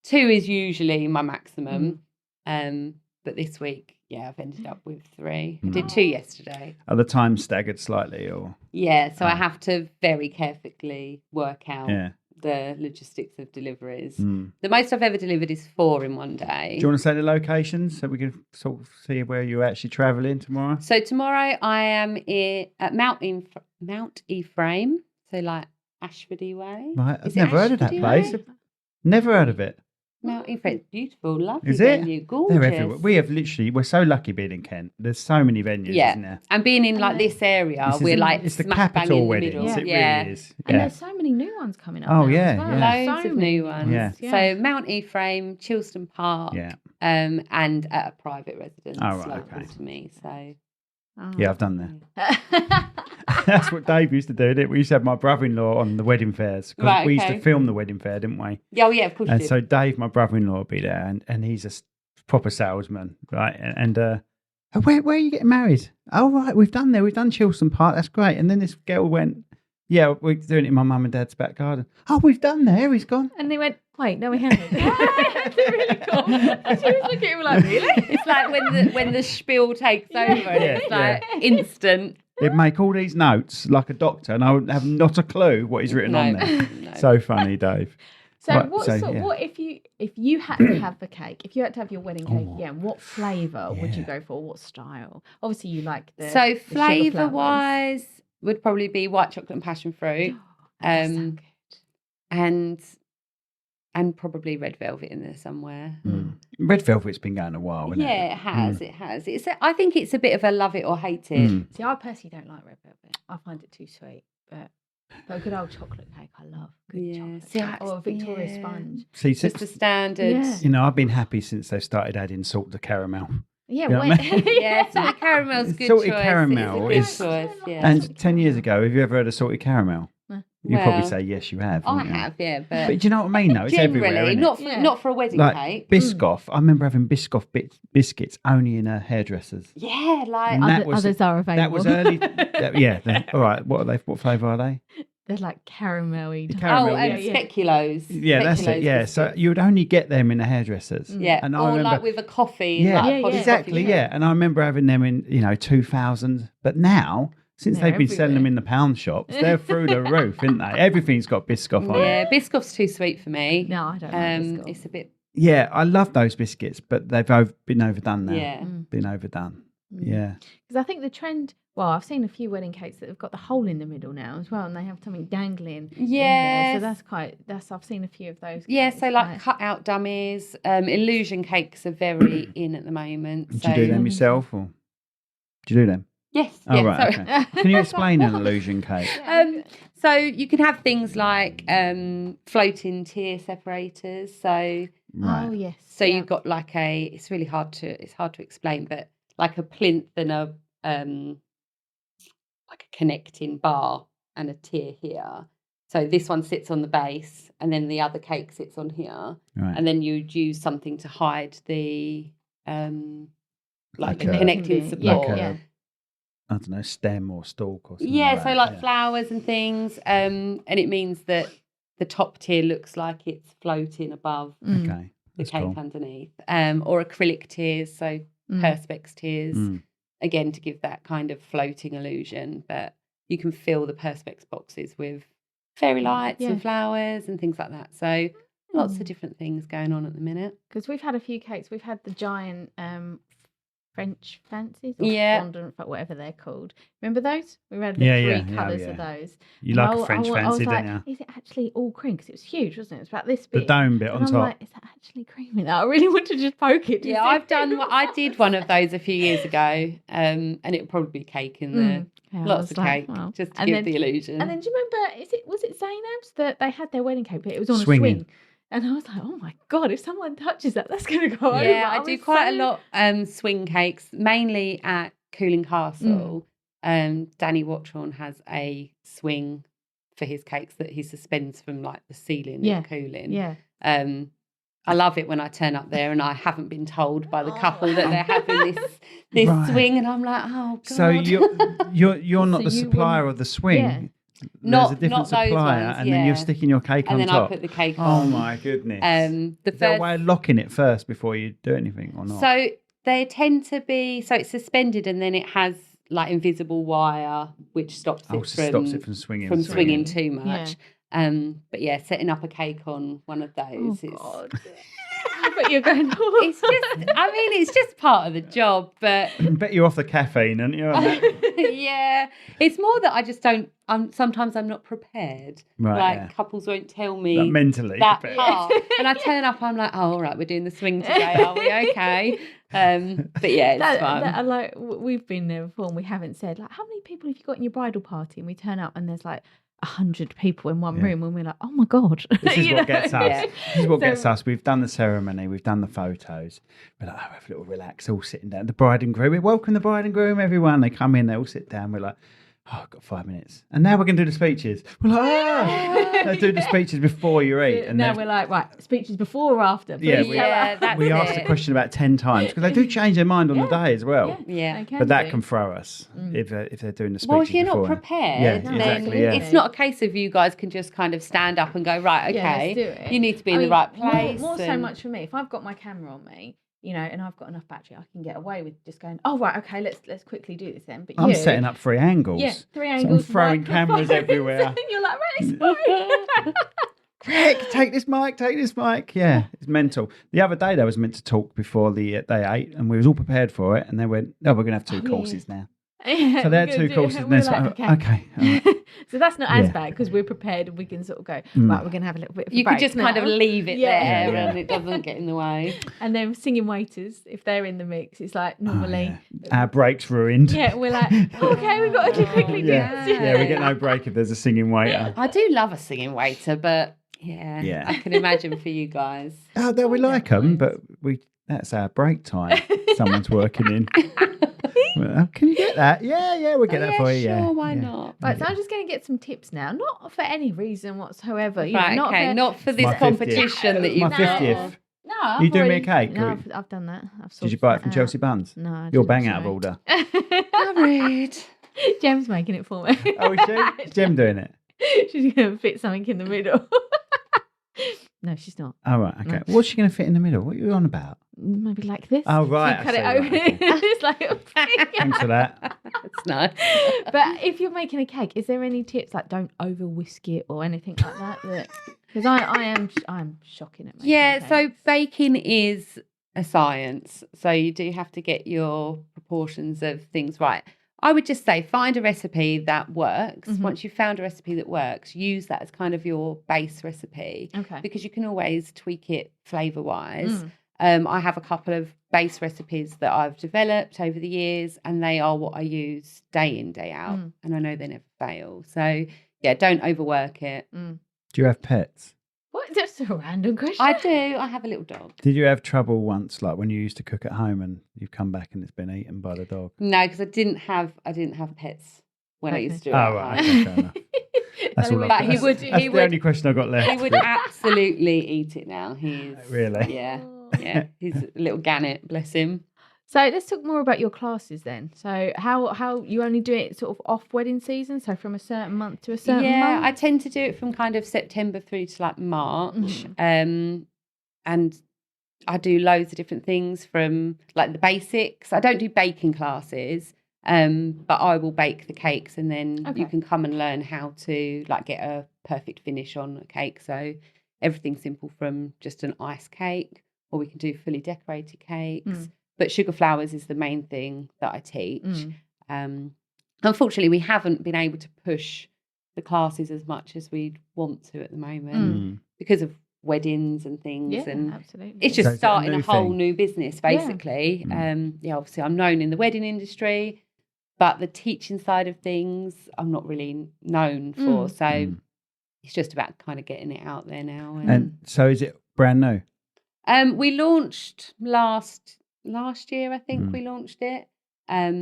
2 is usually my maximum. But this week, I've ended up with 3. I did 2 yesterday. Are the times staggered slightly, or? Yeah, so I have to very carefully work out Yeah. the logistics of deliveries. The most I've ever delivered is 4 in one day. Do you want to say the locations so we can sort of see where you're actually travelling tomorrow? So tomorrow I am at Mount Ephraim, so like Ashfordie way. Right, I've Is it never heard of that Ashfordie place. way? Never heard of it. Mount Ephraim, beautiful, lovely Is it? venue, gorgeous. They're everywhere. We're so lucky being in Kent. There's so many venues, isn't there? And being in like this area, This we're is- like it's the smack bang capital in the weddings. middle. It Yeah. really is. And Yeah. there's so many new ones coming up. Oh, now yeah, as well. yeah. Loads So of many new ones. Yeah. So Mount Ephraim, Chilston Park, Yeah. and at a private residence Oh, right, local okay. to me. So Oh. Yeah, I've done that. That's what Dave used to do, didn't we? We used to have my brother-in-law on the wedding fairs. 'Cause Right, we used okay. to film the wedding fair, didn't we? yeah, of course you And did. so Dave, my brother-in-law, would be there, and he's a proper salesman, right? And where are you getting married? Oh, right, we've done Chilston Park. That's great. And then this girl went, yeah, we're doing it in my mum and dad's back garden. Oh, we've done there. He's gone. And they went, wait, no, we haven't. That's really cool. And she was looking at him like, really? It's like when the spiel takes over and it's like instant. He'd make all these notes like a doctor, and I would have not a clue what he's written on there. No. So funny, Dave. So Right, what so, sort, yeah. what if you had to have the cake, if you had to have your wedding cake, what flavour would you Yeah. go for? What style? Obviously you like the So the sugar flavour flowers. wise would probably be white chocolate and passion fruit. That's so good. And probably red velvet in there somewhere. Red Velvet's been going a while, hasn't Yeah, it has. It has. I think it's a bit of a love it or hate it. See, I personally don't like red velvet. I find it too sweet, but a good old chocolate cake I love. Good Yeah. chocolate See, cake. Or a Victoria yeah. sponge. See, Just the standard. Yeah. you know, I've been happy since they started adding salt to caramel. Yeah, You know what I mean? Yeah, so the caramel's good Salted choice. caramel It's is- a good choice, yeah. And 10 years ago, have you ever heard of salted caramel? No. You probably Well, say yes, you have. I haven't you? have, yeah, But but do you know what I mean? Though it's everywhere. generally Isn't not it? for, Yeah. not for a wedding Like cake. Biscoff. I remember having Biscoff biscuits only in hairdressers. Yeah, like And that was- Others are available. That was early. all right. What are they? What flavour are they? They're like caramel-y. Caramel, speculoos. Yeah, that's it. Speculoos Yeah, so biscuits. you would only get them in the hairdressers. Yeah, and I or remember, like with a coffee. Yeah, like a Yeah, posh yeah. exactly. coffee. Yeah, and I remember having them in 2000. But now, since They're they've been selling them everywhere. in the pound shops, they're through the roof, isn't they? Everything's got Biscoff on it. Yeah, Biscoff's too sweet for me. No, I don't like Biscoff. It's a bit. Yeah, I love those biscuits, but they've been overdone now. Yeah. Been overdone. Mm. Yeah. Because I think the trend, well, I've seen a few wedding cakes that have got the hole in the middle now as well, and they have something dangling in there. Yes. So I've seen a few of those. Yeah, cakes, so like cut out dummies. Illusion cakes are very in at the moment. Do So you do them yourself, or do you do them? yes. Oh, yeah, right. sorry. Okay. Can you explain an illusion cake? So you can have things like floating tier separators. So Right. Oh yes. you've got like it's hard to explain, but like a plinth and a like a connecting bar and a tier here. So this one sits on the base, and then the other cake sits on here, Right. and then you'd use something to hide the Like the a- connecting Yeah, support. like yeah. I don't know, stem or stalk or something. Yeah, like so that, like yeah. flowers and things, and it means that the top tier looks like it's floating above Mm. Okay. the That's cake cool. underneath, or acrylic tiers, so perspex tiers, Mm. again to give that kind of floating illusion. But you can fill the perspex boxes with fairy lights Yeah. and flowers and things like that. So lots of different things going on at the minute. Because we've had a few cakes. We've had the giant French fancies, or Yeah. fondant, whatever they're called. Remember those? We had the Yeah, three yeah, yeah, colours yeah. of those. You And like I- a French I was fancy, like, don't you? is it actually all cream? Because it was huge, wasn't it? It was about this The big. dome bit And on I'm top. like, is that actually cream in that? I really want to just poke it. to Yeah, see if I did one of those a few years ago, and it would probably be cake in there. Yeah, I Lots was of like, cake, wow. just to And give then- the illusion. And then do you remember? Was it Zainab's that they had their wedding cake, but it was on Swinging. a swing? And I was like, oh my God, if someone touches that, that's going to go over. Yeah, I do was quite a lot swing cakes, mainly at Cooling Castle. Danny Watchorn has a swing for his cakes that he suspends from like the ceiling in Cooling. Yeah. I love it when I turn up there and I haven't been told by the couple that they're having this Right. swing, and I'm like, oh God. So you're not the you supplier of the swing. Yeah. There's Not- a different not those supplier, ones, and then you're yeah. sticking your cake and on then top. I put the cake Oh on. my goodness! The Is there a way of locking it first before you do anything, or not? So they tend to be it's suspended, and then it has like invisible wire which stops it stops it from swinging. from swinging too much. But yeah, setting up a cake on one of those is. God. But you're going. It's just part of the job, but I bet you're off the caffeine, aren't you? yeah, it's more that I just don't. Sometimes I'm not prepared. Right, couples won't tell me That mentally. that prepared. part, and I turn up. I'm like, oh, all right, we're doing the swing today, are we? Okay. But yeah, it's fun. Like we've been there before, and we haven't said like how many people have you got in your bridal party, and we turn up and there's like 100 people in one room, and we're like, oh my God. This is what gets us. Yeah. This is what gets us. We've done the ceremony, we've done the photos. We're like, have a little relax, all sitting down. The bride and groom, we welcome the bride and groom, everyone. They come in, they all sit down. We're like, oh, I've got 5 minutes. And now we're going to do the speeches. We're like, they do the speeches before you eat. And now we're like, right, speeches before or after? Yeah, that's we asked the question about 10 times because they do change their mind on the day as well. Yeah. But that can throw us if they're doing the speeches. Well, if you're not beforehand. prepared, then exactly, it's not a case of you guys can just kind of stand up and go, right, okay, let's do it. you need to be in the right place. More so much for me. If I've got my camera on me, and I've got enough battery, I can get away with just going, oh, right, okay, let's quickly do this then. But I'm setting up 3 angles. Yeah, 3 So angles. I'm throwing cameras everywhere. And you're like, right, sorry. Rick, take this mic. Yeah, it's mental. The other day they was meant to talk before they ate, and we was all prepared for it, and they went, no, we're going to have 2 courses now. Yeah, So they had 2 courses, and then okay. All right. So that's not as bad because we're prepared and we can sort of go, right, we're going to have a little bit of a You break could just now. kind of leave it there Yeah. and it doesn't get in the way. And then singing waiters, if they're in the mix, it's like normally... Our break's ruined. Yeah, we're like, okay, we've got to quickly do this. Yeah, we get no break if there's a singing waiter. I do love a singing waiter, but yeah. I can imagine for you guys. Oh, no, we like them, but that's our break time. Someone's working in. Well, can you get that? Yeah, we'll get that for you. Sure, why not? Right, so I'm just going to get some tips now, not for any reason whatsoever. Right, not for this My 50th. competition that you've My 50th. No, You doing me a cake? No, I've done that. Did you buy it from Chelsea Buns? No, I You're didn't, bang out of sorry. order. Rude. Jem's making it for me. Oh, is she? Is Jem doing it? She's going to fit something in the middle. No, she's not. Oh, right, okay. What's she going to fit in the middle? What are you on about? Maybe like this. Oh, right. So you cut it I see, over. right, okay. It's like a Thanks for that. That's nice. But if you're making a cake, is there any tips like don't over whisk it or anything like that? Because I'm shocking at making Yeah, so cakes. baking is a science. So you do have to get your proportions of things right. I would just say find a recipe that works. Mhm. Once you've found a recipe that works, use that as kind of your base recipe Okay. because you can always tweak it flavour-wise. Mm. I have a couple of base recipes that I've developed over the years and they are what I use day in, day out. Mm. And I know they never fail. So, yeah, don't overwork it. Mm. Do you have pets? What? That's a random question. I do. I have a little dog. Did you have trouble once, like when you used to cook at home and you've come back and it's been eaten by the dog? No, because I didn't have pets when I used to. Oh, right. Okay, fair enough. That's all. But he That's would. the only question I got left. He would absolutely eat it now. He's Really? Yeah. He's a little gannet. Bless him. So let's talk more about your classes then. So how you only do it sort of off wedding season? So from a certain month to a certain month? I tend to do it from kind of September through to like March. And I do loads of different things from like the basics. I don't do baking classes, but I will bake the cakes and then you can come and learn how to like get a perfect finish on a cake. So everything's simple from just an ice cake, or we can do fully decorated cakes. But sugar flowers is the main thing that I teach. Unfortunately, we haven't been able to push the classes as much as we'd want to at the moment because of weddings and things. Yeah, and absolutely. it's So just is it a starting a new whole thing? new business, basically. Obviously, I'm known in the wedding industry, but the teaching side of things, I'm not really known for. So it's just about kind of getting it out there now. And so is it brand new? We launched last year, I think we launched it. I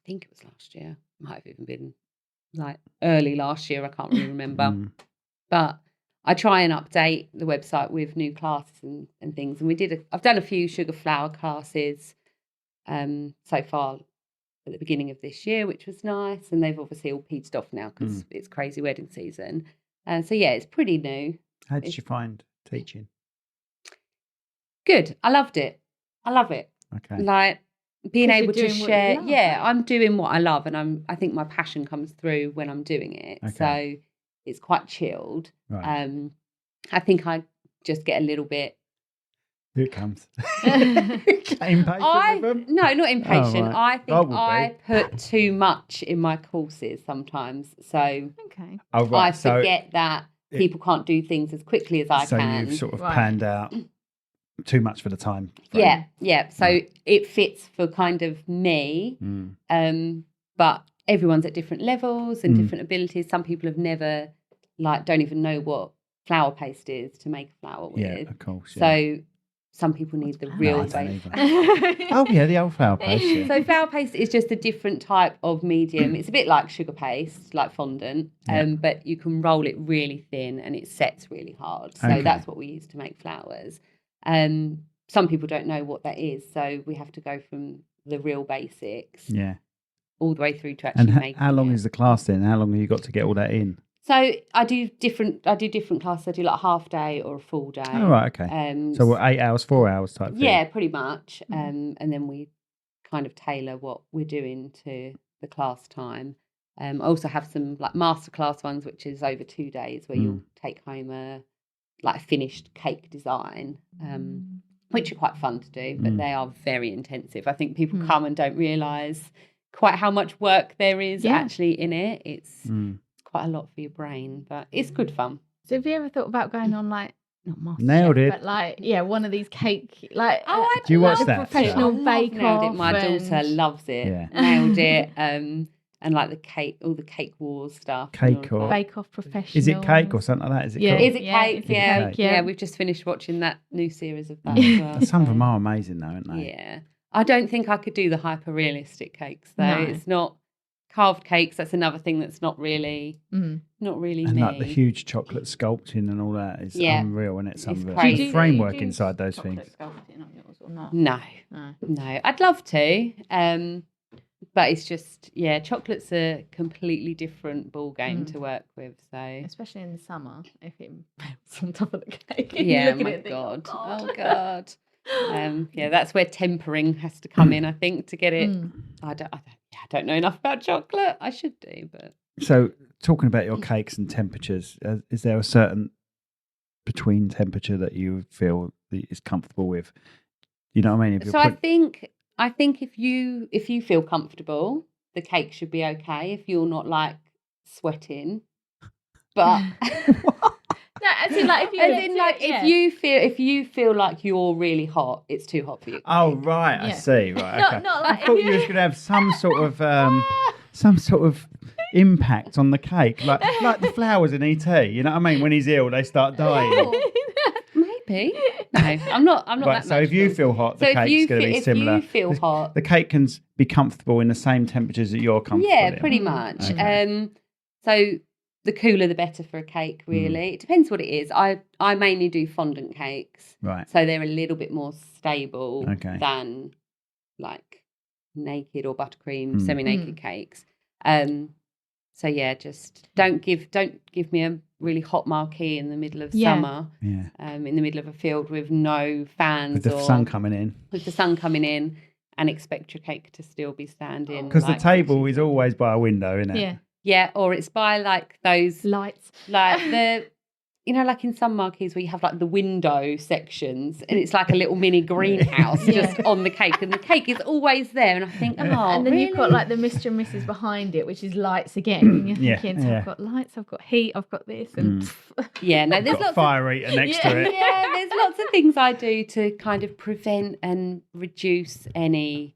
think it was last year. Might have even been like early last year. I can't really remember. But I try and update the website with new classes and things. And I've done a few sugar flower classes so far at the beginning of this year, which was nice. And they've obviously all petered off now because it's crazy wedding season. So yeah, it's pretty new. How did you find teaching? Good. I loved it. I love it. Okay. Like being able to doing what you share. love, Yeah, right? I'm doing what I love, and I think my passion comes through when I'm doing it. Okay. So it's quite chilled. Right. I think I just get a little bit. Here it comes. Impatient with them? No, not impatient. right. I think I would I put too much in my courses sometimes. So Okay. Oh, right. I forget that people can't do things as quickly as I so can. you've sort of Right. panned out too much for the time frame. Yeah. So it fits for kind of me. But everyone's at different levels and different abilities. Some people have never, don't even know what flour paste is to make a flour with. Yeah, of course. Yeah. So some people need the real I don't base. either. Oh, yeah, the old flour paste. Yeah. So flour paste is just a different type of medium. It's a bit like sugar paste, like fondant, but you can roll it really thin and it sets really hard. So that's what we use to make flours. Some people don't know what that is, so we have to go from the real basics all the way through to actually making how long it. is the class then? How long have you got to get all that in? So I do different classes. I do like a half day or a full day. Oh, right, okay. So we're 8 hours, 4 hours type thing? Yeah, pretty much. And then we kind of tailor what we're doing to the class time. I also have some like masterclass ones, which is over 2 days, where you'll take home a finished cake design, which are quite fun to do, but they are very intensive. I think people come and don't realise quite how much work there is actually in it. It's quite a lot for your brain, but it's good fun. So have you ever thought about going on not MasterChef, Nailed it. but one of these cake Do you watch that? professional I bake nailed it. off? My daughter loves it. Yeah. Nailed it. And like the cake, all the cake wars stuff. Cake or Bake off professional. is it cake or something like that? Is it? Yeah. called? Is it Yeah, cake? it's Yeah. cake, yeah. We've just finished watching that new series of that as well. Some of them so- are amazing though, aren't they? Yeah. I don't think I could do the hyper realistic cakes though. No. It's not carved cakes. That's another thing that's not really And me. like the huge chocolate sculpting and all that is Yeah. unreal, and some It's of it. crazy. The Do you framework inside those things. Sculpting on yours or not? No. I'd love to. But it's just, chocolate's a completely different ball game to work with. So Especially in the summer, if it melts on top of the cake. yeah, You look my at it and think, God. Oh God. That's where tempering has to come in, I think, to get it. I don't know enough about chocolate. I should do, but So, talking about your cakes and temperatures, is there a certain between temperature that you feel that is comfortable with? You know what I mean? If you're so I think if you feel comfortable, the cake should be okay. If you're not like sweating, but No, as in like if you feel like you're really hot, it's too hot for you. Oh right, I Yeah. see. Right, Not- okay. not like I thought if you were going to have some sort of impact on the cake, like the flowers in ET. You know what I mean? When he's ill, they start dying. Maybe. No, I'm not. Right. That So if you magical. feel hot, the So if cake's you going to be similar. If you feel hot, The cake can be comfortable in the same temperatures that you're comfortable yeah, in. pretty much. Okay. So the cooler the better for a cake. Really, it depends what it is. I mainly do fondant cakes, Right. so they're a little bit more stable Okay. than like naked or buttercream semi-naked cakes. So yeah, just don't give me a really hot marquee in the middle of summer. Yeah. In the middle of a field with no fans With the sun coming in. and expect your cake to still be standing. Because the table is always by a window, isn't it? Yeah. Yeah, or it's by like those, Lights. like the, like in some marquees where you have like the window sections and it's like a little mini greenhouse just on the cake, and the cake is always there. And I think, And then really? you've got like the Mr. and Mrs. behind it, which is lights again. And you're Yeah, thinking, so yeah. I've got lights, I've got heat, I've got this. And Yeah, no, there's Got a lots fire eater next to it. yeah, there's lots of things I do to kind of prevent and reduce any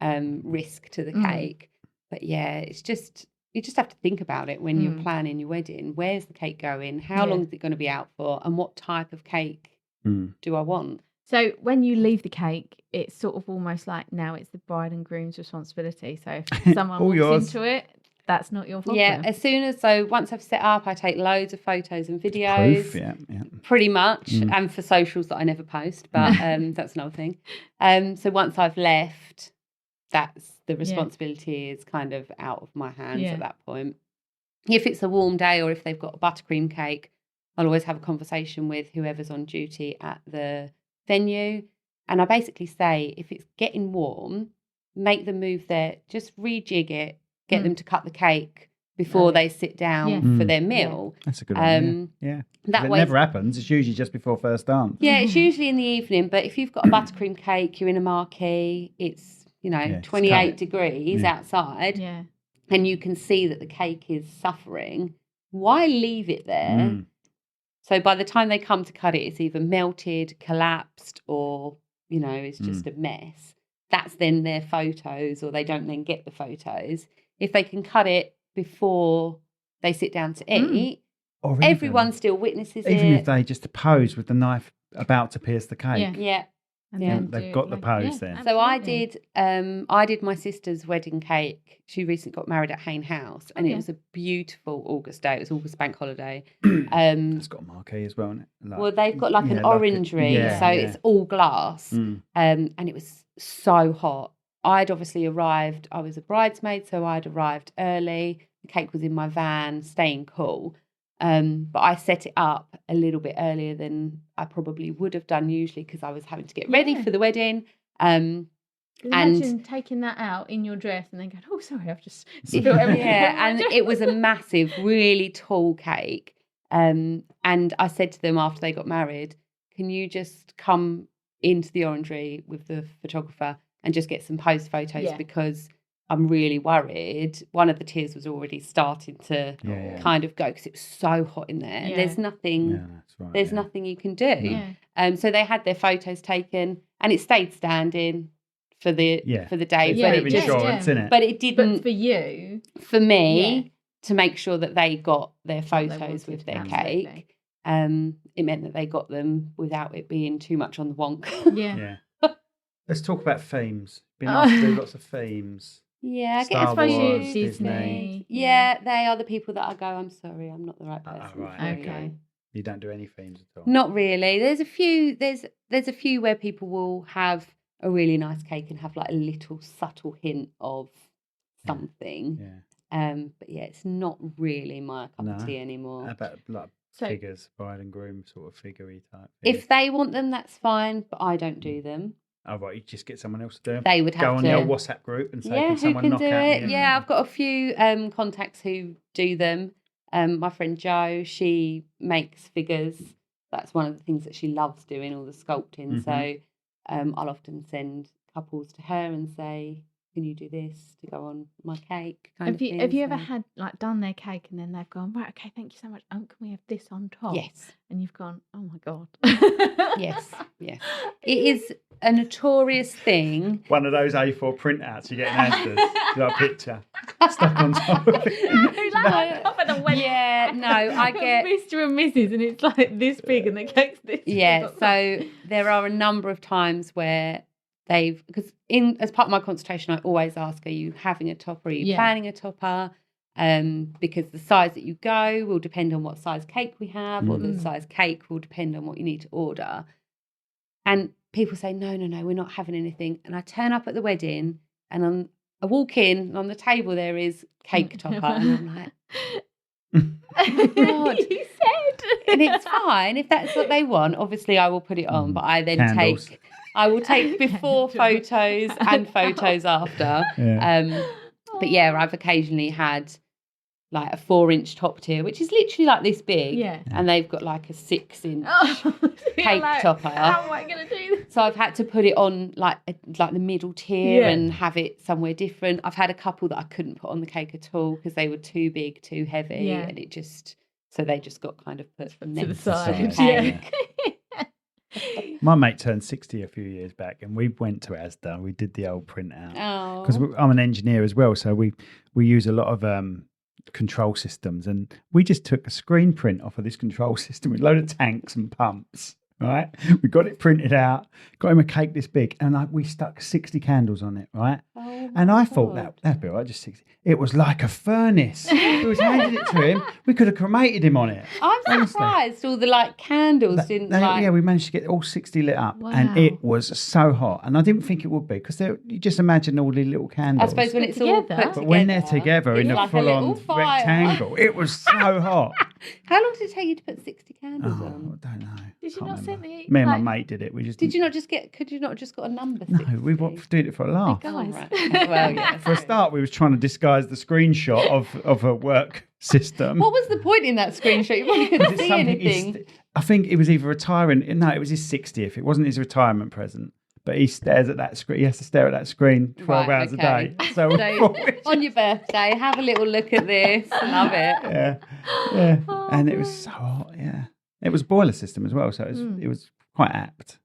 risk to the cake. But yeah, it's just you just have to think about it when you're planning your wedding. Where's the cake going? How long is it going to be out for? And what type of cake do I want? So when you leave the cake, it's sort of almost like now it's the bride and groom's responsibility. So if someone walks into it, that's not your problem. Yeah, once I've set up, I take loads of photos and videos. Proof, pretty much, and for socials that I never post, but that's another thing. So once I've left, that's the responsibility is kind of out of my hands at that point. If it's a warm day or if they've got a buttercream cake, I'll always have a conversation with whoever's on duty at the venue, and I basically say, if it's getting warm, make them move there, just rejig it, get them to cut the cake before they sit down for their meal. That's a good idea. That way, never happens. It's usually just before first dance. Yeah, it's usually in the evening. But if you've got a buttercream cake, you're in a marquee, it's 28 degrees outside, and you can see that the cake is suffering. Why leave it there? So by the time they come to cut it, it's either melted, collapsed, or it's just a mess. That's then their photos, or they don't then get the photos. If they can cut it before they sit down to eat, or everyone still witnesses it. Even if they just pose with the knife about to pierce the cake. And they've got the pose then. So I did my sister's wedding cake. She recently got married at Hayne House, and it was a beautiful August day. It was August bank holiday. It's got a marquee as well, isn't it? Well, they've got like an orangery, it's all glass, and it was so hot. I'd obviously arrived. I was a bridesmaid, so I'd arrived early. The cake was in my van, staying cool. But I set it up a little bit earlier than I probably would have done usually because I was having to get ready for the wedding. Imagine taking that out in your dress and then going, oh, sorry, I've just spilled everything. And it was a massive, really tall cake. And I said to them after they got married, can you just come into the orangery with the photographer and just get some post photos because I'm really worried. One of the tears was already starting to kind of go because it was so hot in there. Yeah. There's nothing. There's nothing you can do. Yeah. So they had their photos taken, and it stayed standing for the day. It's but it just, insurance, isn't it? But it didn't. But for you, for me, to make sure that they got their photos with their cake. It meant that they got them without it being too much on the wonk. Yeah. Let's talk about themes. Been asked to do lots of themes. Yeah, I Star guess Wars, Disney. Yeah, they are the people that I go, I'm sorry, I'm not the right person. Right. Okay. You don't do any themes at all? Not really. There's a few where people will have a really nice cake and have like a little subtle hint of something. Yeah. But it's not really my cup of tea anymore. How about like figures, bride and groom sort of figure-y type? If they want them, that's fine, but I don't do them. Oh, right, you just get someone else to do them? They would have to. Go on your WhatsApp group and say, can someone knock out? it? Yeah, I've got a few contacts who do them. My friend Jo, she makes figures. That's one of the things that she loves doing, all the sculpting. Mm-hmm. So I'll often send couples to her and say, can you do this to go on my cake? Have you ever had done their cake and then they've gone, right, okay, thank you so much. Can we have this on top? Yes. And you've gone, oh my God. Yes. It is a notorious thing. One of those A4 printouts you get in Asda's, like a picture stuck on top of it. Yeah, no, I get Mr. and Mrs. and it's like this big and the cake's this big. Yeah, so there are a number of times where because as part of my consultation, I always ask, are you having a topper? Are you planning a topper? Because the size that you go will depend on what size cake we have, or the size cake will depend on what you need to order. And people say, no, we're not having anything. And I turn up at the wedding and I walk in and on the table there is cake topper. And I'm like, God. You said. And it's fine. If that's what they want, obviously I will put it on. But I then I will take before photos and photos after. Yeah. But yeah, I've occasionally had like a 4-inch top tier, which is literally like this big. Yeah. And they've got like a 6-inch cake topper. How am I going to do this? So I've had to put it on like the middle tier and have it somewhere different. I've had a couple that I couldn't put on the cake at all because they were too big, too heavy. Yeah. And so they just got kind of put to the side. The cake. My mate turned 60 a few years back and we went to Asda. We did the old printout because I'm an engineer as well. So we use a lot of control systems, and we just took a screen print off of this control system with a load of tanks and pumps. Right, we got it printed out, got him a cake this big, and we stuck 60 candles on it. Right, and I thought that'd be all right, just 60. It was like a furnace. We was handing it to him. We could have cremated him on it. I'm surprised all the candles didn't Yeah, we managed to get all 60 lit up, and it was so hot. And I didn't think it would be, because you just imagine all the little candles. I suppose when it's all put together. But when they're together in a like full-on rectangle, it was so hot. How long did it take you to put 60 candles on? I don't know. Did you not send the? Me and my mate did it. We just Did you not just get? Could you not just got a number? No, 60? we were doing it for a laugh. Oh, guys. Right. Well, yeah. For a start, we was trying to disguise the screenshot of a work system. What was the point in that screenshot? You probably couldn't It's see something anything. I think it was either retiring. No, it was his 60th. It wasn't his retirement present. But he stares at that screen. He has to stare at that screen 12 hours a day. So on your birthday, have a little look at this. Love it. Yeah. And it was so hot. Yeah. It was boiler system as well, so it was quite apt.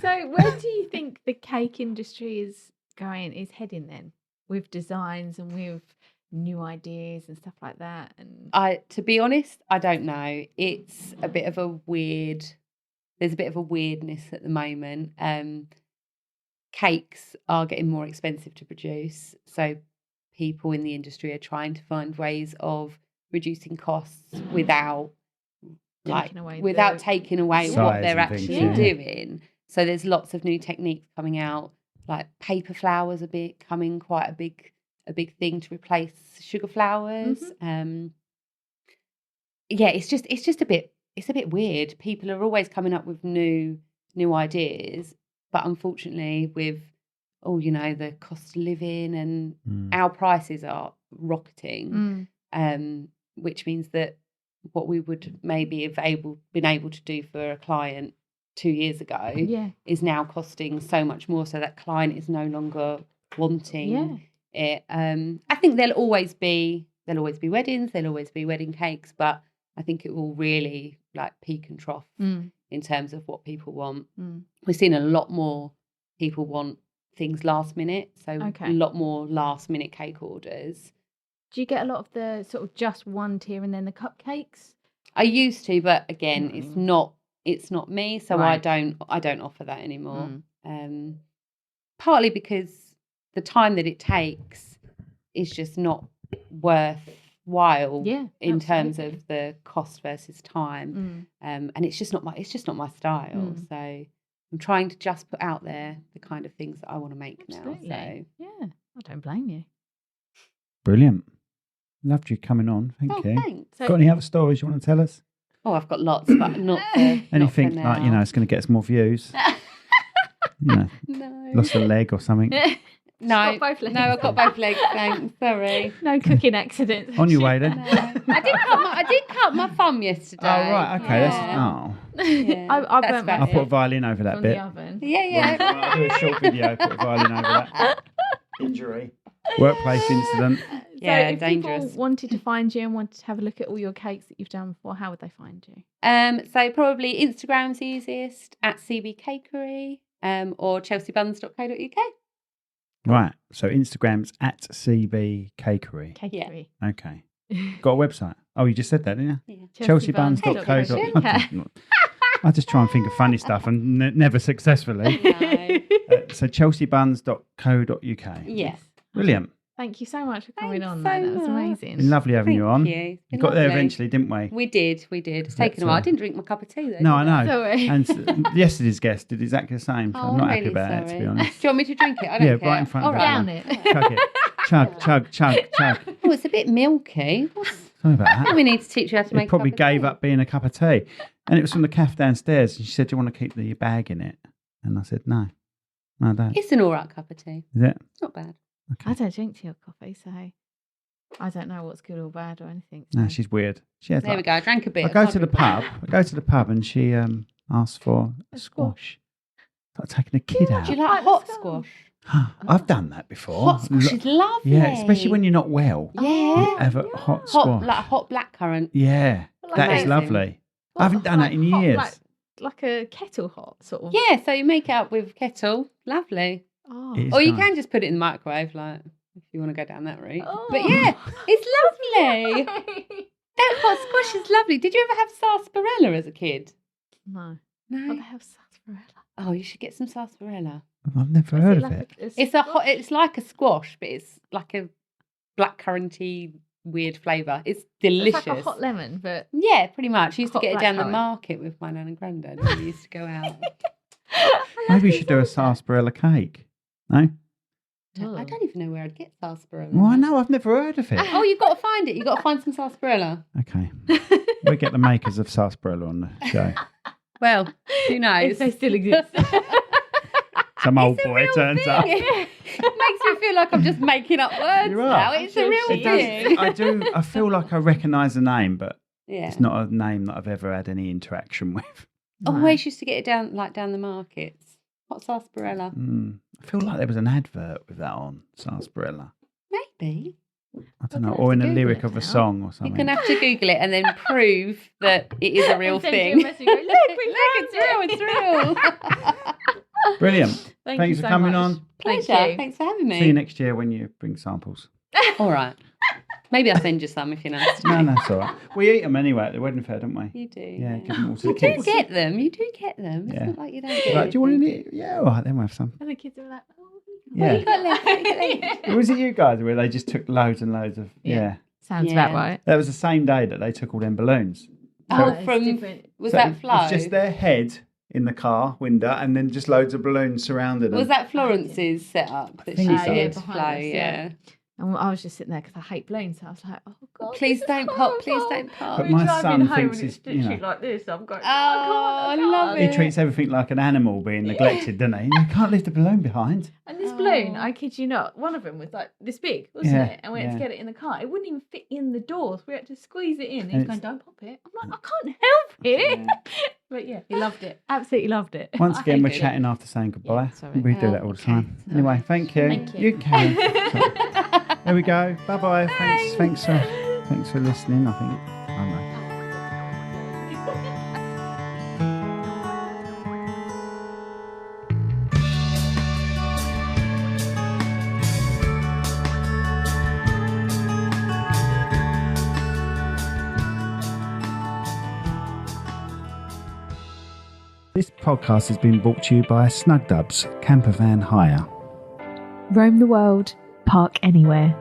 So where do you think the cake industry is heading then, with designs and with new ideas and stuff like that? And To be honest, I don't know. It's a bit of a weird. There's a bit of a weirdness at the moment. Cakes are getting more expensive to produce, so people in the industry are trying to find ways of reducing costs without taking away what they're actually doing. So there's lots of new techniques coming out, like paper flowers are becoming quite a big thing to replace sugar flowers. Mm-hmm. It's just a bit weird. People are always coming up with new ideas, but unfortunately with the cost of living and our prices are rocketing, which means that what we would maybe have been able to do for a client 2 years ago is now costing so much more, so that client is no longer wanting it. I think there'll always be weddings, there'll always be wedding cakes, but I think it will really peak and trough in terms of what people want. We're seeing a lot more people want things last minute, so a lot more last minute cake orders. Do you get a lot of the sort of just one tier and then the cupcakes? I used to, but again, it's not me, so I don't offer that anymore. Partly because the time that it takes is just not worthwhile in terms of the cost versus time, and it's just not my style. So I'm trying to just put out there the kind of things that I want to make now. So I don't blame you. Brilliant. Loved you coming on. Thank you. Thanks. Got any other stories you want to tell us? Oh, I've got lots, but not for anything not for it's going to get us more views. No. Lost a leg or something. No, I've got both legs. No, I've got both legs. Thanks. Sorry. No cooking accidents. On your way then. No. I did cut my thumb yesterday. Oh right, okay. Yeah. I burnt my I'll put a violin over that on bit. the oven. Yeah. I'll do a short video. Put a violin over that injury. Workplace incident. So if dangerous. people wanted to find you and wanted to have a look at all your cakes that you've done before, how would they find you? So probably Instagram's easiest, at CB Cakery, or chelseabuns.co.uk. Right. So Instagram's at CB Cakery. Cakery. Okay. Got a website? Oh, you just said that, didn't you? Yeah. chelseabuns.co.uk. I just try and think of funny stuff and never successfully. No. So chelseabuns.co.uk. Yes. Brilliant. Thank you so much for coming Thanks on. so That was much. amazing. Been lovely having you on. You. We got there eventually, didn't we? We did. It's taken a while. I didn't drink my cup of tea though. No, I know. Sorry. And yesterday's guest did exactly the same. So I'm not happy really about it, to be honest. Do you want me to drink it? I don't care. Right in front of Down everyone. it. Chug it. Chug. Oh, it's a bit milky. Sorry about I that. think we need to teach you how to make It probably a cup of gave tea. up being a cup of tea. And it was from the cafe downstairs. And she said, do you want to keep the bag in it? And I said, no. No, I don't. It's an all right cup of tea. Is it? It's not bad. I don't drink tea or coffee, so I don't know what's good or bad or anything. No, so. she's weird. She has There we go. I drank a bit. I go to the pub and she asked for a squash. Like taking a kid out. Do you like hot squash? I've done that before. Hot squash is lovely. Yeah, especially when you're not well. Yeah. Have a hot squash. Like hot blackcurrant. Yeah, Like that is amazing. lovely. I haven't done that in hot, years. Like a kettle hot sort of. Yeah, so you make it up with kettle. Lovely. Oh. It is Or you nice. can just put it in the microwave, like if you want to go down that route. Oh. But yeah, it's lovely. That hot squash is lovely. Did you ever have sarsaparilla as a kid? No. No. What the hell's sarsaparilla? Oh, you should get some sarsaparilla. I've never heard of it. It's like a squash, but it's like a blackcurranty weird flavour. It's delicious. It's like a hot lemon, but yeah, pretty much. I used to hot get it down the blackcurrant. market with my nan and granddad when we used to go out. Maybe you should do a sarsaparilla cake. No? I don't even know where I'd get sarsaparilla. Well, I know. I've never heard of it. Oh, you've got to find it. You've got to find some sarsaparilla. Okay. We get the makers of sarsaparilla on the show. Well, who knows? if they still exist. Some old It's a boy real turns thing. up. It makes me feel like I'm just making up words You are. now. It's a real It does, thing. I feel like I recognise the name, but Yeah. it's not a name that I've ever had any interaction with. Always used to get it down the markets. Hot sarsaparilla. I feel like there was an advert with that on, sarsaparilla. Maybe. I don't know, have or to in the Google lyric it of a now. song or You're something. going to have to Google it and then prove that it is a real And send you a thing. message, go, look, it's real, it's real. Brilliant. Thank Thanks you for so coming much. on. Thank Pleasure. you. Thanks for having me. See you next year when you bring samples. All right. Maybe I'll send you some if you're nice to me. No, that's all right. We eat them anyway at the wedding fair, don't we? You do. Yeah, give them all to You the do kids. get them. You do get them. It's Yeah. not like you don't get Like, do you want anything. any? Yeah, all right, then we'll have some. And the kids are like, oh, Yeah. What you got left? What you got left? Was it you guys where they just took loads and loads of? Yeah. sounds Yeah. about right. That was the same day that they took all them balloons. Oh, it's from different. was So that Flo? It's just their head in the car window and then just loads of balloons surrounded them. Was that Florence's setup that think she so. did? Yeah, Flo, behind us, yeah. And I was just sitting there because I hate balloons. So I was like, oh, God. Please this is don't pop. Please horrible. don't pop. But my Driving son home thinks and it's, literally you know, like this. I'm going, I can't. love he it. treats everything like an animal being neglected, doesn't he? You can't leave the balloon behind. And this balloon, Oh. I kid you not, one of them was like this big, wasn't Yeah, it? And we had to yeah. get it in the car. It wouldn't even fit in the doors. We had to squeeze it in. And He's it's- going, don't pop it. I'm like, I can't help it. Yeah. But yeah, he loved it. Absolutely loved it. Once I again, we're hated it. chatting after saying goodbye. Yeah, sorry. We do Oh, that all the okay. time. Anyway, thank you. Thank you. carry on. There we go. Bye-bye. Thanks for listening, I think. I don't know. This podcast has been brought to you by Snugdubs Camper Van Hire. Roam the world, park anywhere.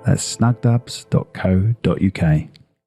That's snugdubs.co.uk.